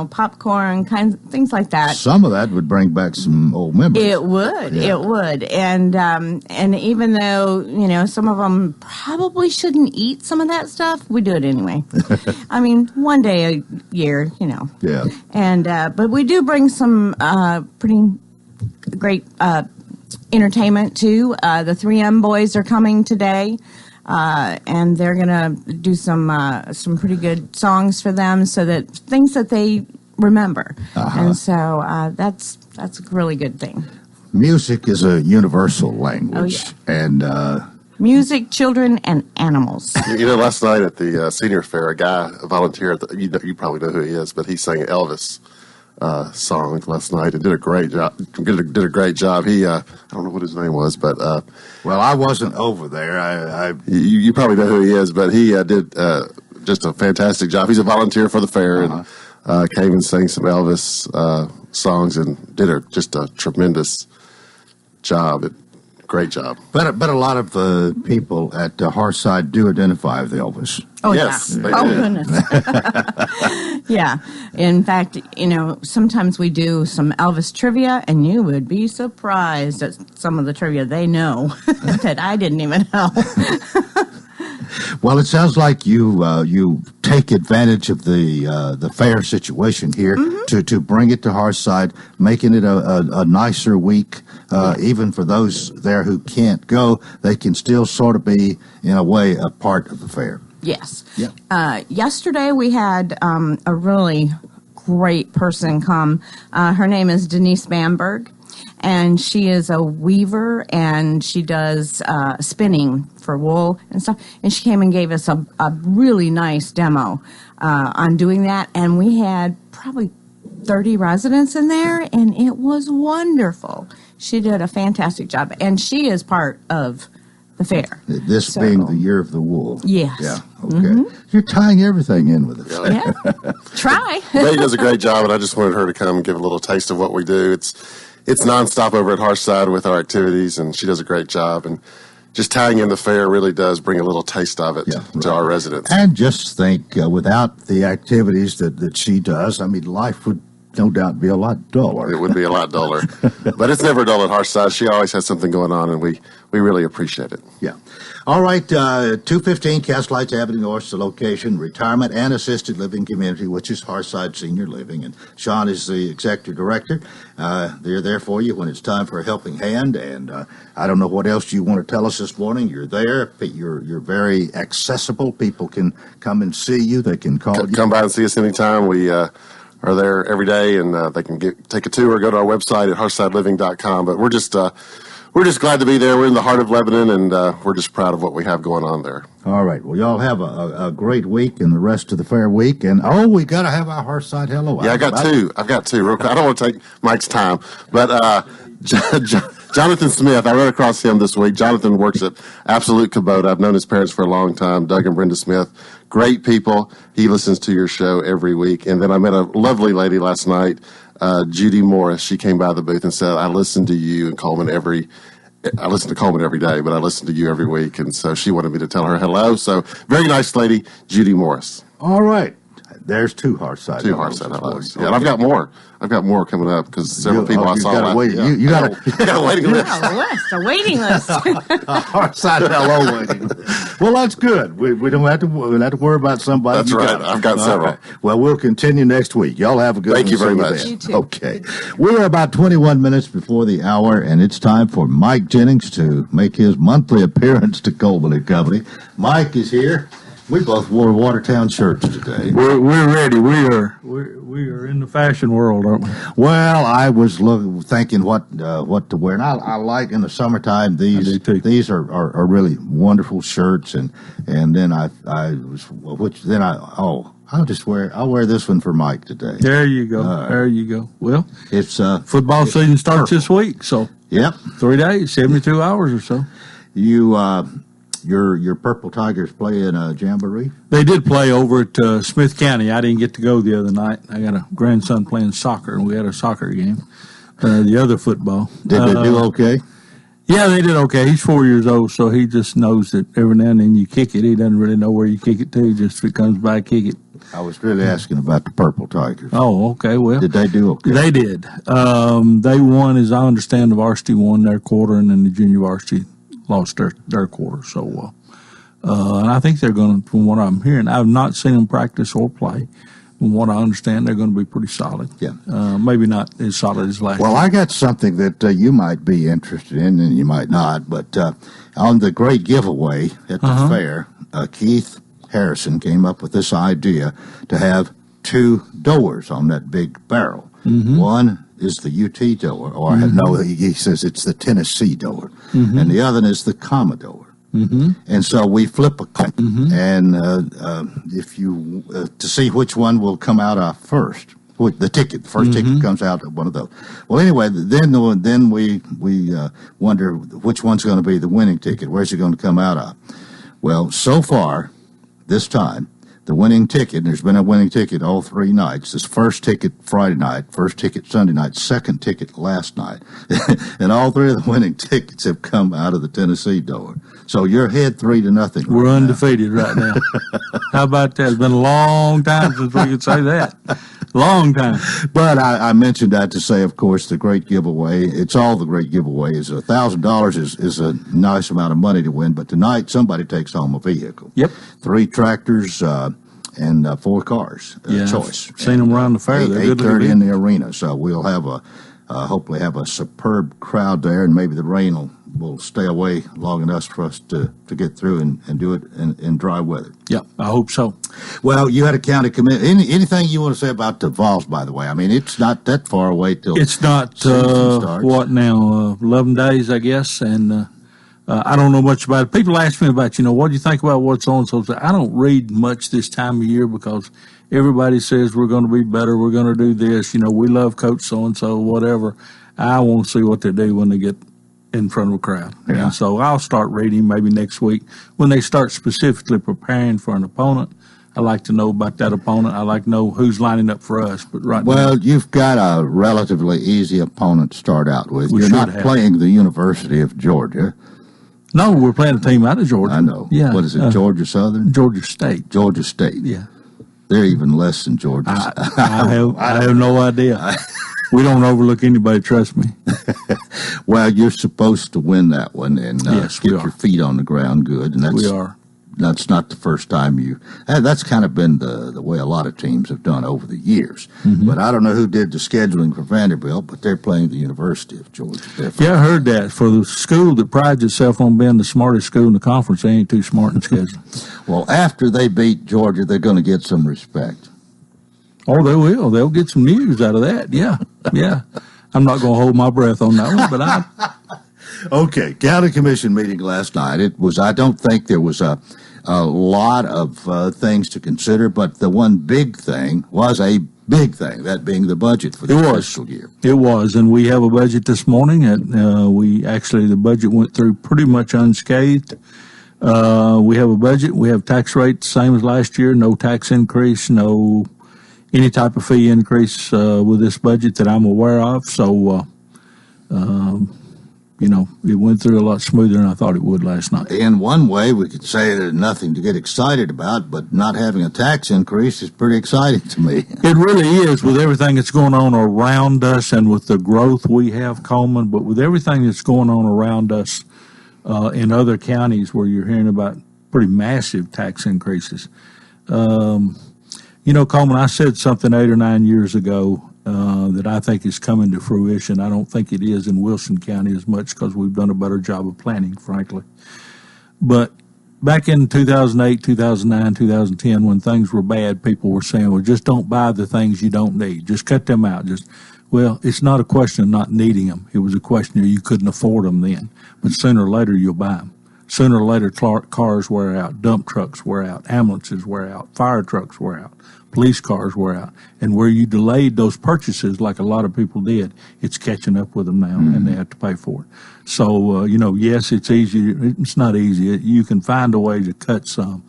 Speaker 15: popcorn, things like that.
Speaker 2: Some of that would bring back some old memories.
Speaker 15: It would. And even though, some of them probably shouldn't eat some of that stuff, we do it anyway. I mean, one day a year,
Speaker 2: Yeah.
Speaker 15: And, but we do bring some pretty great entertainment too. The 3M boys are coming today. And they're going to do some pretty good songs for them, so that things that they remember. And so that's a really good thing.
Speaker 2: Music is a universal language. And
Speaker 15: music, children, and animals.
Speaker 14: Last night at the senior fair, a volunteer, you probably know who he is, but he sang Elvis song last night and did a great job. Did a great job. He I don't know what his name was, but
Speaker 2: well, I wasn't over there.
Speaker 14: You probably know who he is, but he did just a fantastic job. He's a volunteer for the fair and came and sang some Elvis songs and did just a tremendous job. Great job.
Speaker 2: But a lot of people at Hearthside do identify with Elvis.
Speaker 15: Oh,
Speaker 14: yes.
Speaker 15: Yeah. Oh, goodness. Yeah. In fact, sometimes we do some Elvis trivia, and you would be surprised at some of the trivia they know that I didn't even know.
Speaker 2: Well, it sounds like you take advantage of the fair situation here to bring it to Hearthside, making it a nicer week. Even for those there who can't go, they can still sort of be, in a way, a part of the fair.
Speaker 15: Yes. Yeah. Yesterday we had a really great person come. Her name is Denise Bamberg, and she is a weaver, and she does spinning for wool and stuff. And she came and gave us a really nice demo on doing that, and we had probably 30 residents in there, and it was wonderful. She did a fantastic job, and she is part of the fair.
Speaker 2: This being the year of the wool.
Speaker 15: Yes.
Speaker 2: Yeah. Okay. You're tying everything in with it.
Speaker 15: Yeah. Try.
Speaker 14: Betty does a great job, and I just wanted her to come and give a little taste of what we do. It's nonstop over at Hearthside with our activities, and she does a great job. And just tying in the fair really does bring a little taste of it to our residents.
Speaker 2: And just think, without the activities that she does, I mean, life would no doubt be a lot duller.
Speaker 14: It would be a lot duller. But it's never dull at Hearthside. She always has something going on, and we really appreciate it.
Speaker 2: Yeah. All right, 215 Castlights Avenue North is the location, retirement and assisted living community, which is Hearthside Senior Living. And Sean is the executive director. They're there for you when it's time for a helping hand. And I don't know what else you want to tell us this morning. You're there. You're very accessible. People can come and see you. They can call you.
Speaker 14: Come by and see us anytime. We are there every day, and they can take a tour, go to our website at hearthsideliving.com. But we're just glad to be there. We're in the heart of Lebanon, and we're just proud of what we have going on there.
Speaker 2: All right. Well, y'all have a great week and the rest of the fair week. And, we got to have our Hearthside hello.
Speaker 14: Yeah, I've got two. Real quick. I don't want to take Mike's time, but Jonathan Smith, I ran across him this week. Jonathan works at Absolute Kubota. I've known his parents for a long time, Doug and Brenda Smith. Great people. He listens to your show every week. And then I met a lovely lady last night, Judy Morris. She came by the booth and said, I listen to you and Coleman every day, but I listen to you every week. And so she wanted me to tell her hello. So very nice lady, Judy Morris.
Speaker 2: All right. There's two Hearthside
Speaker 14: hellos. Yeah, and I've got more. Coming up because several people I saw.
Speaker 2: You got
Speaker 14: a waiting list.
Speaker 15: A waiting list.
Speaker 2: A Hearthside hello waiting list. Well, that's good. We don't have to worry about somebody.
Speaker 14: That's right. I've got several.
Speaker 2: Okay. Well, we'll continue next week. Y'all have a good one.
Speaker 14: Thank you very much.
Speaker 15: You too.
Speaker 2: Okay. We are about 21 minutes before the hour, and it's time for Mike Jennings to make his monthly appearance to Coleman & Company. Mike is here. We both wore Watertown shirts today.
Speaker 16: We're ready. We are in the fashion world, aren't we?
Speaker 2: Well, I was thinking what to wear, and I like in the summertime these are really wonderful shirts, and then I'll wear this one for Mike today.
Speaker 16: There you go. There you go. Well,
Speaker 2: it's
Speaker 16: football season starts this week, so
Speaker 2: yep,
Speaker 16: 3 days, 72 hours or so.
Speaker 2: Your Purple Tigers play in a jamboree?
Speaker 16: They did play over at Smith County. I didn't get to go the other night. I got a grandson playing soccer, and we had a soccer game. The other football.
Speaker 2: Did they do okay?
Speaker 16: Yeah, they did okay. He's 4 years old, so he just knows that every now and then you kick it. He doesn't really know where you kick it to. Just if it comes by, kick it.
Speaker 2: I was really asking about the Purple Tigers.
Speaker 16: Oh, okay. Well,
Speaker 2: did they do okay?
Speaker 16: They did. They won, as I understand, the varsity won their quarter, and then the junior varsity lost their quarter. So, and I think they're going to, from what I'm hearing, I've not seen them practice or play. From what I understand, they're going to be pretty solid.
Speaker 2: Yeah.
Speaker 16: Maybe not as solid as last year.
Speaker 2: Well, I got something that you might be interested in, and you might not. But on the great giveaway at the fair, Keith Harrison came up with this idea to have two doors on that big barrel. Mm-hmm. One is the UT door, or no, he says it's the Tennessee door, and the other is the Commodore. Mm-hmm. And so we flip a coin, and if you to see which one will come out first, the first ticket comes out of one of those. Well, anyway, then we wonder which one's going to be the winning ticket. Where's it going to come out of? Well, so far, this time, the winning ticket, there's been a winning ticket all 3 nights. This first ticket Friday night, first ticket Sunday night, second ticket last night. And all 3 of the winning tickets have come out of the Tennessee door. So you're ahead 3-0.
Speaker 16: We're undefeated right now. How about that? It's been a long time since we could say that. Long time.
Speaker 2: But I mentioned that to say, of course, the great giveaway. It's all the great giveaways. $1,000 is a nice amount of money to win. But tonight, somebody takes home a vehicle.
Speaker 16: Yep.
Speaker 2: 3 tractors and 4 cars. Choice.
Speaker 16: Seen them around the fair. They're
Speaker 2: 8:30 in the arena. So we'll have hopefully have a superb crowd there, and maybe the rain will stay away long enough for us to get through and do it in dry weather.
Speaker 16: Yeah, I hope so.
Speaker 2: Well, you had a county committee. Anything you want to say about the Vols, by the way? I mean, it's not that far away till
Speaker 16: it's not. What now? 11 days, I guess, and I don't know much about it. People ask me about, what do you think about what's on? So I don't read much this time of year because everybody says we're going to be better. We're going to do this. We love Coach so-and-so, whatever. I want to see what they do when they get in front of a crowd. Yeah. And so I'll start reading maybe next week when they start specifically preparing for an opponent. I like to know about that opponent. I like to know who's lining up for us. But now,
Speaker 2: you've got a relatively easy opponent to start out with. You're not playing the University of Georgia.
Speaker 16: No, we're playing a team out of Georgia.
Speaker 2: I know.
Speaker 16: Yeah.
Speaker 2: What is it, Georgia Southern?
Speaker 16: Georgia State.
Speaker 2: Georgia State.
Speaker 16: Yeah.
Speaker 2: They're even less than Georgia's.
Speaker 16: I have no idea. We don't overlook anybody, trust me.
Speaker 2: Well, you're supposed to win that one and
Speaker 16: yes,
Speaker 2: get your feet on the ground good. And
Speaker 16: we are.
Speaker 2: That's not the first time that's kind of been the way a lot of teams have done over the years. Mm-hmm. But I don't know who did the scheduling for Vanderbilt, but they're playing the University of Georgia.
Speaker 16: Yeah, I heard that. For the school that prides itself on being the smartest school in the conference, they ain't too smart in scheduling.
Speaker 2: Well, after they beat Georgia, they're going to get some respect.
Speaker 16: Oh, they will. They'll get some news out of that. Yeah. I'm not going to hold my breath on that one, but
Speaker 2: Okay, county commission meeting last night. I don't think there was a lot of things to consider, but the one big thing was a big thing, that being the budget for the fiscal year.
Speaker 16: It was, and we have a budget this morning. The budget went through pretty much unscathed. We have a budget. We have tax rate the same as last year. No tax increase. No any type of fee increase with this budget that I'm aware of. So, it went through a lot smoother than I thought it would last night.
Speaker 2: In one way, we could say there's nothing to get excited about, but not having a tax increase is pretty exciting to me.
Speaker 16: It really is, with everything that's going on around us and with the growth we have, Coleman, but with everything that's going on around us in other counties where you're hearing about pretty massive tax increases. Coleman, I said something 8 or 9 years ago that I think is coming to fruition. I don't think it is in Wilson County as much because we've done a better job of planning, frankly. But back in 2008, 2009, 2010, when things were bad, people were saying, well, just don't buy the things you don't need. Just cut them out. Well, it's not a question of not needing them. It was a question of you couldn't afford them then. But sooner or later, you'll buy them. Sooner or later, cars wear out, dump trucks wear out, ambulances wear out, fire trucks wear out, police cars wear out. And where you delayed those purchases like a lot of people did, it's catching up with them now, and they have to pay for it. So, yes, it's easy. It's not easy. You can find a way to cut some.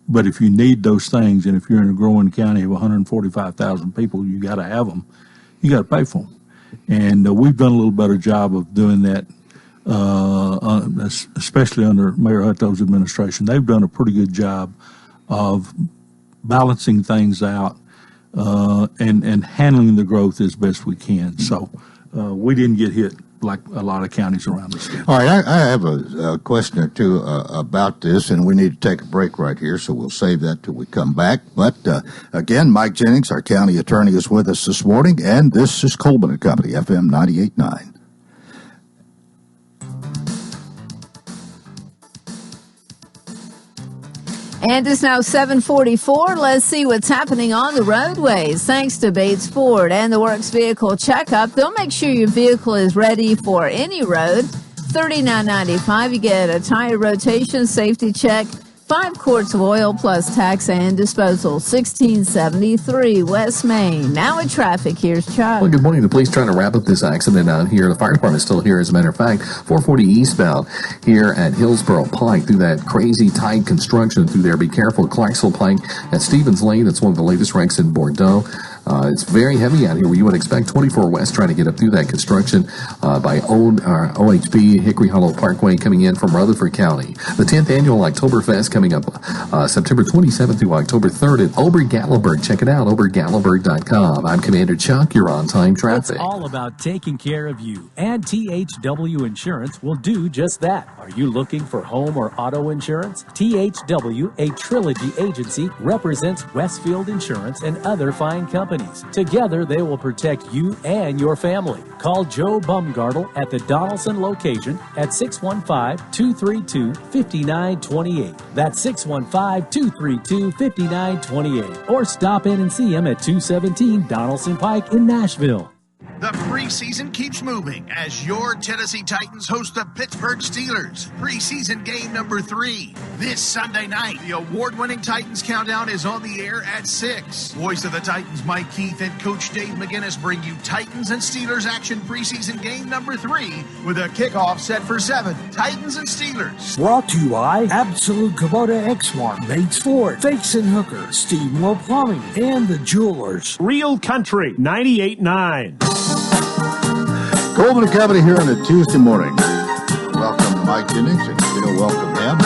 Speaker 16: But if you need those things, and if you're in a growing county of 145,000 people, you got to have them. You got to pay for them. And we've done a little better job of doing that, especially under Mayor Hutto's administration. They've done a pretty good job of balancing things out and handling the growth as best we can. So we didn't get hit like a lot of counties around us.
Speaker 2: All right, I have a question or two about this, and we need to take a break right here, so we'll save that till we come back. But again, Mike Jennings, our county attorney, is with us this morning, and this is Coleman and Company, FM 98.9.
Speaker 1: And it's now 7:44. Let's see what's happening on the roadways. Thanks to Bates Ford and the Works Vehicle Checkup, they'll make sure your vehicle is ready for any road. $39.95. You get a tire rotation, safety check, 5 quarts of oil plus tax and disposal. 1673 West Main. Now in traffic, here's Chuck.
Speaker 5: Well, good morning. The police trying to wrap up this accident out here. The fire department is still here, as a matter of fact. 440 eastbound here at Hillsborough Pike through that crazy tight construction through there. Be careful. Clarksville Pike at Stevens Lane. That's one of the latest wrecks in Bordeaux. It's very heavy out here where you would expect. 24 West trying to get up through that construction by OHB, Hickory Hollow Parkway, coming in from Rutherford County. The 10th annual Oktoberfest coming up September 27th through October 3rd at Oberg-Gatlinburg. Check it out, obergatlinburg.com. I'm Commander Chuck. You're on time traffic.
Speaker 17: It's all about taking care of you, and THW Insurance will do just that. Are you looking for home or auto insurance? THW, a Trilogy agency, represents Westfield Insurance and other fine companies. Together, they will protect you and your family. Call Joe Bumgartle at the Donaldson location at 615-232-5928. That's 615-232-5928. Or stop in and see him at 217 Donaldson Pike in Nashville.
Speaker 18: The preseason keeps moving as your Tennessee Titans host the Pittsburgh Steelers. Preseason game number 3. This Sunday night, the award-winning Titans Countdown is on the air at 6. Voice of the Titans, Mike Keith, and Coach Dave McGinnis bring you Titans and Steelers action preseason game number 3 with a kickoff set for 7. Titans and Steelers.
Speaker 19: Brought to you by Absolute Kubota Exmark, Bates Ford, Fakes and Hooker, Steve Moore Plumbing, and the Jewelers.
Speaker 20: Real Country 98.9.
Speaker 2: Coleman and Company here on a Tuesday morning. Welcome to Mike Jennings, and we'll welcome him.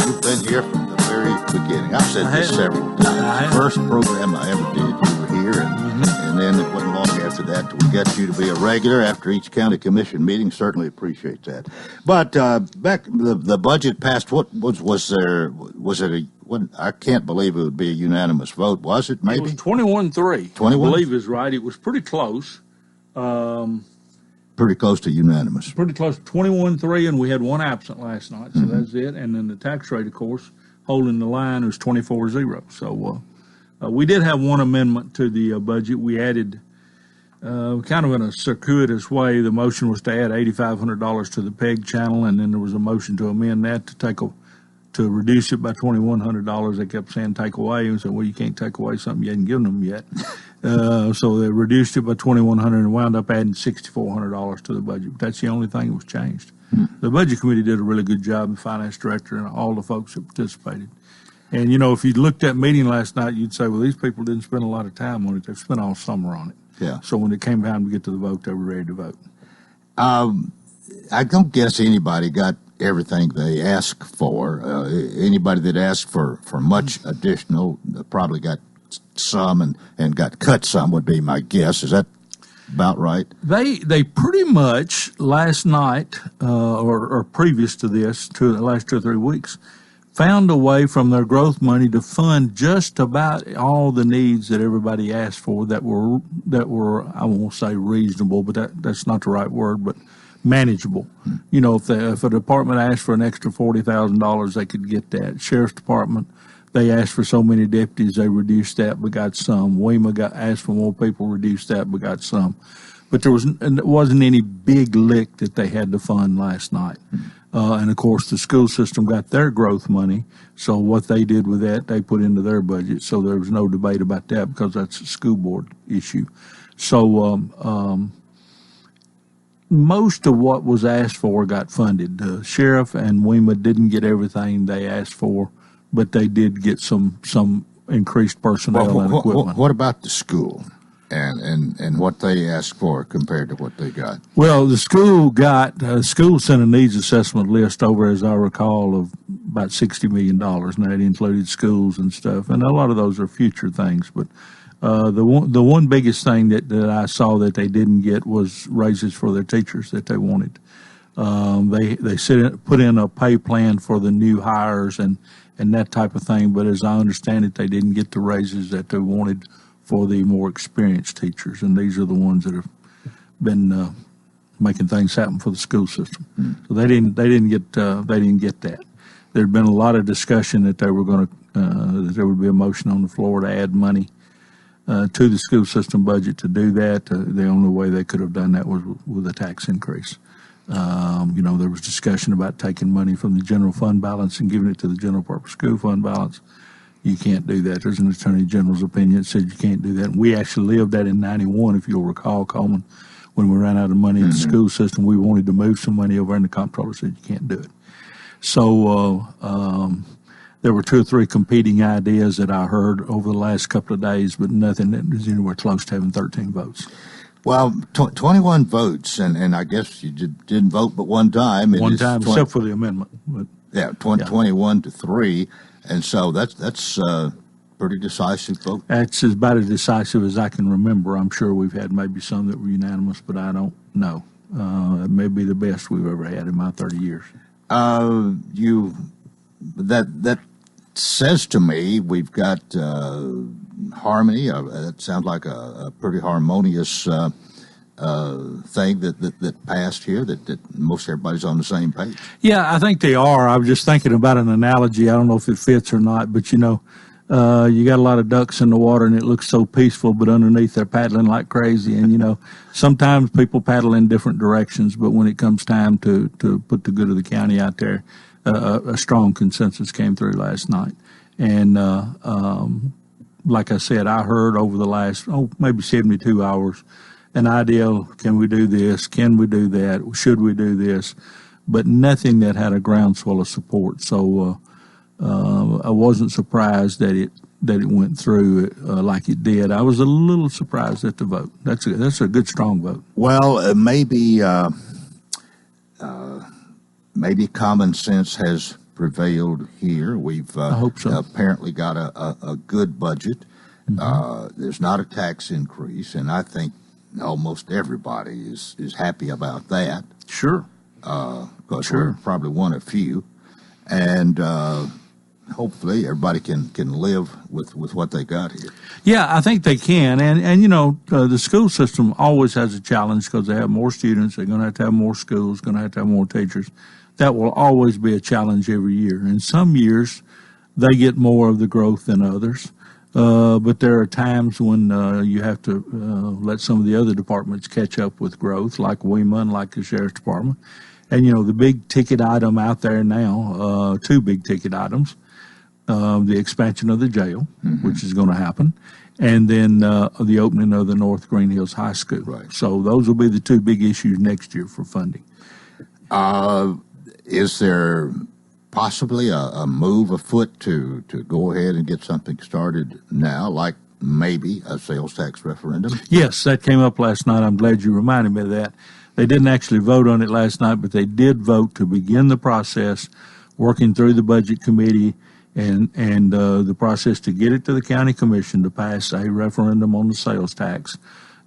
Speaker 2: You've been here from the very beginning. I've said this several times. The first program I ever did, you were here, and then it wasn't long after that we got you to be a regular after each county commission meeting. Certainly appreciate that. But back the budget passed. What was there? Was it a? What, I can't believe it would be a unanimous vote. Was it? Maybe
Speaker 16: it was 21-3.
Speaker 2: 21.
Speaker 16: I believe is right. It was pretty close.
Speaker 2: Pretty close to unanimous.
Speaker 16: Pretty close, 21-3, and we had one absent last night, so that's it. And then the tax rate, of course, holding the line was 24-0. So we did have one amendment to the budget. We added, kind of in a circuitous way, the motion was to add $8,500 to the PEG channel, and then there was a motion to amend that to reduce it by $2,100. They kept saying take away, and said, well, you can't take away something you hadn't given them yet. So they reduced it by $2,100 and wound up adding $6,400 to the budget. That's the only thing that was changed. The budget committee did a really good job, the finance director and all the folks that participated. And, you know, if you looked at meeting last night, you'd say, well, these people didn't spend a lot of time on it. They spent all summer on it.
Speaker 2: Yeah.
Speaker 16: So when it came time to get to the vote, they were ready to vote.
Speaker 2: I don't guess anybody got everything they asked for. Anybody that asked for much additional probably got some and got cut some would be my guess. Is that about right?
Speaker 16: They pretty much last night or previous to this, to the last 2 or 3 weeks, found a way from their growth money to fund just about all the needs that everybody asked for that were I won't say reasonable, but that's not the right word, but manageable. You know, if a department asked for an extra $40,000, they could get that. Sheriff's Department, they asked for so many deputies, they reduced that, but got some. WEMA asked for more people, reduced that, but got some. But there wasn't any big lick that they had to fund last night. And of course, the school system got their growth money. So what they did with that, they put into their budget. So there was no debate about that because that's a school board issue. So most of what was asked for got funded. The sheriff and WEMA didn't get everything they asked for, but they did get some increased personnel and equipment.
Speaker 2: What about the school and what they asked for compared to what they got?
Speaker 16: Well, the school sent a needs assessment list over, as I recall, of about $60 million, and that included schools and stuff. And a lot of those are future things, but the one biggest thing that I saw that they didn't get was raises for their teachers that they wanted. They put in a pay plan for the new hires and that type of thing, but as I understand it, they didn't get the raises that they wanted for the more experienced teachers, and these are the ones that have been making things happen for the school system. So they didn't get that. There'd been a lot of discussion that they were going to that there would be a motion on the floor to add money to the school system budget to do that. The only way they could have done that was with a tax increase. You know, there was discussion about taking money from the general fund balance and giving it to the general purpose school fund balance. You can't do that. There's an attorney general's opinion that said you can't do that. And we actually lived that in 91, if you'll recall, Coleman, when we ran out of money in the school system. We wanted to move some money over, and the comptroller said you can't do it. So there were 2 or 3 competing ideas that I heard over the last couple of days, but nothing that was anywhere close to having 13 votes.
Speaker 2: Well, 21 votes, and I guess you didn't vote but one time.
Speaker 16: One time, except for the amendment. But,
Speaker 2: yeah, 21-3, and so that's pretty decisive vote.
Speaker 16: That's about as decisive as I can remember. I'm sure we've had maybe some that were unanimous, but I don't know. It may be the best we've ever had in my 30 years.
Speaker 2: That says to me we've got harmony. That sounds like a pretty harmonious thing that passed here, that most everybody's on the same page.
Speaker 16: Yeah, I think they are. I was just thinking about an analogy. I don't know if it fits or not, but you know, you got a lot of ducks in the water and it looks so peaceful, but underneath they're paddling like crazy. And you know, sometimes people paddle in different directions, but when it comes time to put the good of the county out there, a strong consensus came through last night. And like I said, I heard over the last, maybe 72 hours, an idea, can we do this? Can we do that? Should we do this? But nothing that had a groundswell of support. So I wasn't surprised that it went through like it did. I was a little surprised at the vote. That's a good, strong vote.
Speaker 2: Well, maybe common sense has
Speaker 6: prevailed here. We've
Speaker 16: I hope so.
Speaker 6: apparently got a good budget. There's not a tax increase, and I think almost everybody is happy about that.
Speaker 16: Sure.
Speaker 6: Because we're probably one of few. And hopefully everybody can live with what they got here.
Speaker 16: Yeah, I think they can. And the school system always has a challenge because they have more students. They're going to have more schools, going to have more teachers. That will always be a challenge every year. And some years they get more of the growth than others. But there are times when you have to let some of the other departments catch up with growth, like WEMA and like the Sheriff's Department. And, the big ticket item out there now, two big ticket items, the expansion of the jail, which is going to happen, and then the opening of the North Green Hills High School.
Speaker 6: Right.
Speaker 16: So those will be the two big issues next year for funding.
Speaker 6: Is there possibly a move afoot to go ahead and get something started now, like maybe a sales tax referendum?
Speaker 16: Yes, that came up last night. I'm glad you reminded me of that. They didn't actually vote on it last night, but they did vote to begin the process, working through the budget committee and the process to get it to the county commission to pass a referendum on the sales tax.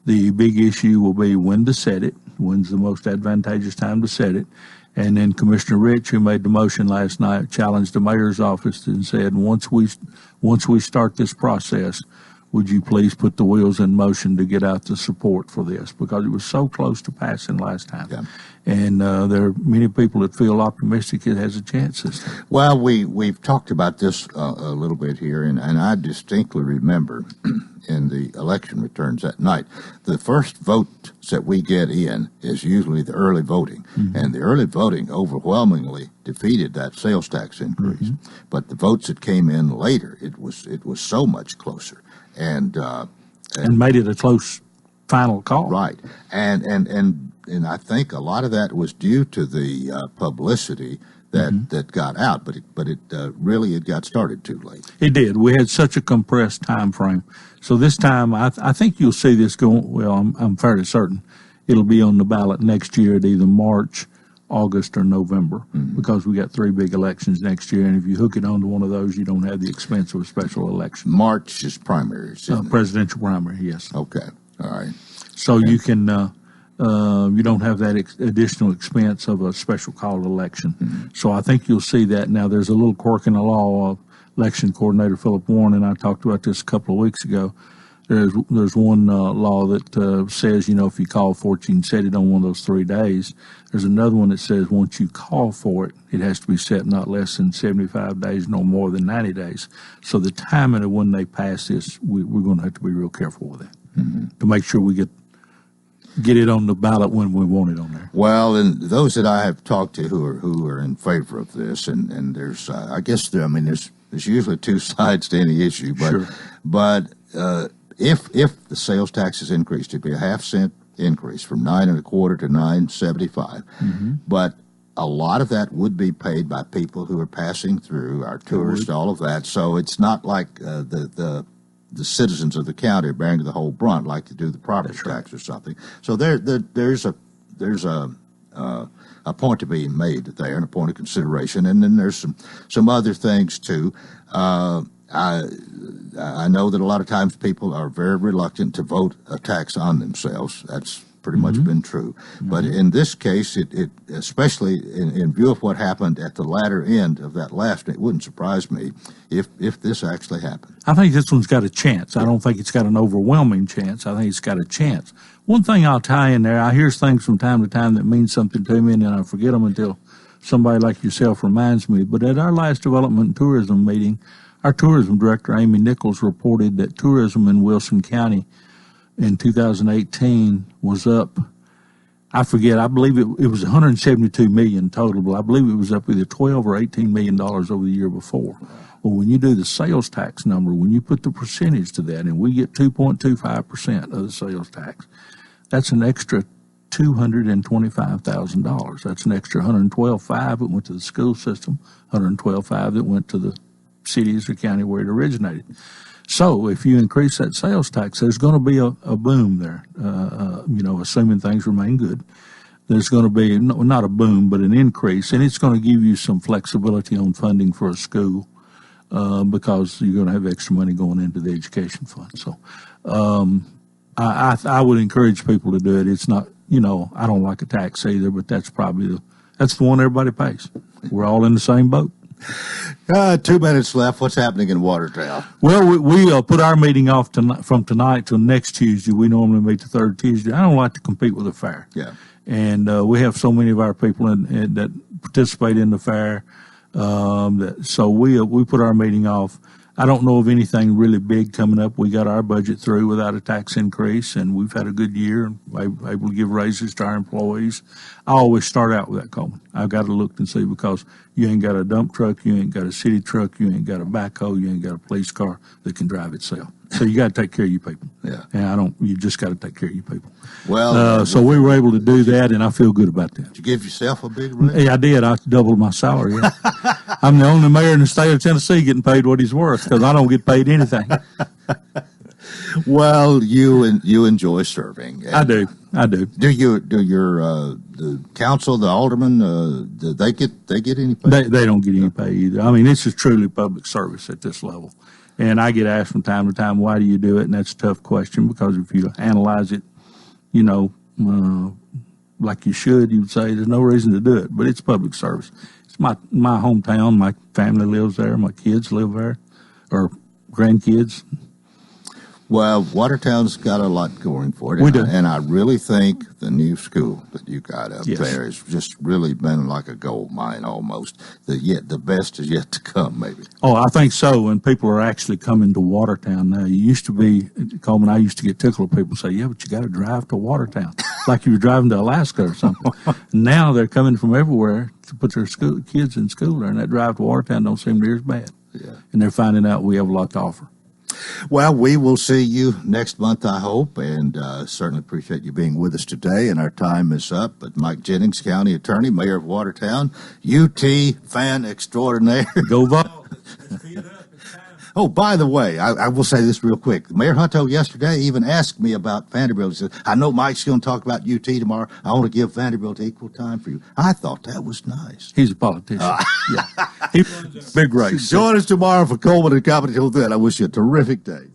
Speaker 16: The big issue will be when to set it, when's the most advantageous time to set it. And then Commissioner Rich, who made the motion last night, challenged the mayor's office and said, once we start this process, would you please put the wheels in motion to get out the support for this? Because it was so close to passing last time.
Speaker 6: Yeah.
Speaker 16: And there are many people that feel optimistic it has a chance this time.
Speaker 6: Well, we've talked about this a little bit here, and I distinctly remember in the election returns that night, the first vote that we get in is usually the early voting. And the early voting overwhelmingly defeated that sales tax increase. But the votes that came in later, it was so much closer. And
Speaker 16: made it a close final call.
Speaker 6: Right. And I think a lot of that was due to the publicity that got out, but it really got started too late.
Speaker 16: It did. We had such a compressed time frame. So this time, I think you'll see this going, well, I'm fairly certain it'll be on the ballot next year at either March, August, or November, because we got three big elections next year, and if you hook it onto one of those, you don't have the expense of a special election.
Speaker 6: March is primaries, isn't it?
Speaker 16: Presidential primary, yes.
Speaker 6: Okay, all right.
Speaker 16: So you can, you don't have that additional expense of a special called election. So I think you'll see that. Now, there's a little quirk in the law. Election coordinator Philip Warren and I talked about this a couple of weeks ago. There's one law that says, if you call for it, you can set it on one of those 3 days. There's another one that says once you call for it, it has to be set not less than 75 days, no more than 90 days. So the timing of when they pass this, we're going to have to be real careful with that to make sure we get it on the ballot when we want it on there.
Speaker 6: Well, and those that I have talked to who are in favor of this, and there's, I guess, there's usually two sides to any issue, but if the sales tax is increased, it'd be a half-cent increase from 9.25 to 9.75. But a lot of that would be paid by people who are passing through, our tourists, all of that. So it's not like the citizens of the county are bearing the whole brunt like they do the property tax or something. So there's a point to be made there and a point of consideration. And then there's some other things too. I know that a lot of times people are very reluctant to vote a tax on themselves. That's pretty much been true. But in this case, it especially in view of what happened at the latter end of that last, it wouldn't surprise me if this actually happened.
Speaker 16: I think this one's got a chance. I don't think it's got an overwhelming chance. I think it's got a chance. One thing I'll tie in there, I hear things from time to time that mean something to me, and then I forget them until somebody like yourself reminds me. But at our last development and tourism meeting, our tourism director, Amy Nichols, reported that tourism in Wilson County in 2018 was up, I forget, I believe it was $172 million total, but I believe it was up either $12 or $18 million over the year before. Well, when you do the sales tax number, when you put the percentage to that, and we get 2.25% of the sales tax, that's an extra $225,000. That's an extra $112,500 that went to the school system, $112,500 that went to the cities or county where it originated. So if you increase that sales tax, there's going to be a boom there, assuming things remain good. there's going to be not a boom, but an increase, and it's going to give you some flexibility on funding for a school because you're going to have extra money going into the education fund. So I would encourage people to do it. It's not, I don't like a tax either, but that's probably that's the one everybody pays. We're all in the same boat.
Speaker 2: 2 minutes left. What's happening in Watertown?
Speaker 16: Well, we put our meeting off from tonight till next Tuesday. We normally meet the third Tuesday. I don't like to compete with the fair.
Speaker 2: Yeah.
Speaker 16: And we have so many of our people that participate in the fair. So we put our meeting off. I don't know of anything really big coming up. We got our budget through without a tax increase, and we've had a good year and able to give raises to our employees. I always start out with that, Coleman. I've got to look and see, because you ain't got a dump truck, you ain't got a city truck, you ain't got a backhoe, you ain't got a police car that can drive itself. So you got to take care of your people.
Speaker 2: Yeah.
Speaker 16: And you just got to take care of your people.
Speaker 2: Well,
Speaker 16: so we were able to do that, and I feel good about that.
Speaker 2: Did you give yourself a big raise?
Speaker 16: Yeah, I did. I doubled my salary. Yeah. I'm the only mayor in the state of Tennessee getting paid what he's worth, because I don't get paid anything.
Speaker 2: Well, you enjoy serving.
Speaker 16: I do.
Speaker 2: Do your the council, the aldermen, do they get any pay?
Speaker 16: They don't get any pay either. I mean, this is truly public service at this level. And I get asked from time to time, why do you do it? And that's a tough question, because if you analyze it, like you should, you'd say there's no reason to do it. But it's public service. It's my hometown. My family lives there. My kids live there, or grandkids.
Speaker 2: Well, Watertown's got a lot going for it.
Speaker 16: We do.
Speaker 2: And I really think the new school that you got up
Speaker 16: Yes.
Speaker 2: there has just really been like a gold mine almost. The best is yet to come, maybe.
Speaker 16: Oh, I think so. And people are actually coming to Watertown now. You used to be, Coleman, I used to get tickled when people say, yeah, but you got to drive to Watertown. Like you were driving to Alaska or something. Now they're coming from everywhere to put their kids in school there. And that drive to Watertown don't seem near as bad.
Speaker 2: Yeah.
Speaker 16: And they're finding out we have a lot to offer.
Speaker 2: Well, we will see you next month, I hope, and certainly appreciate you being with us today. And our time is up. But Mike Jennings, County Attorney, Mayor of Watertown, UT fan extraordinaire.
Speaker 16: Go vote.
Speaker 2: Oh, by the way, I will say this real quick. Mayor Hunto yesterday even asked me about Vanderbilt. He said, I know Mike's going to talk about UT tomorrow. I want to give Vanderbilt equal time for you. I thought that was nice.
Speaker 16: He's a politician. Yeah. He runs a big race.
Speaker 2: Join us tomorrow for Coleman and Company. Till then, I wish you a terrific day.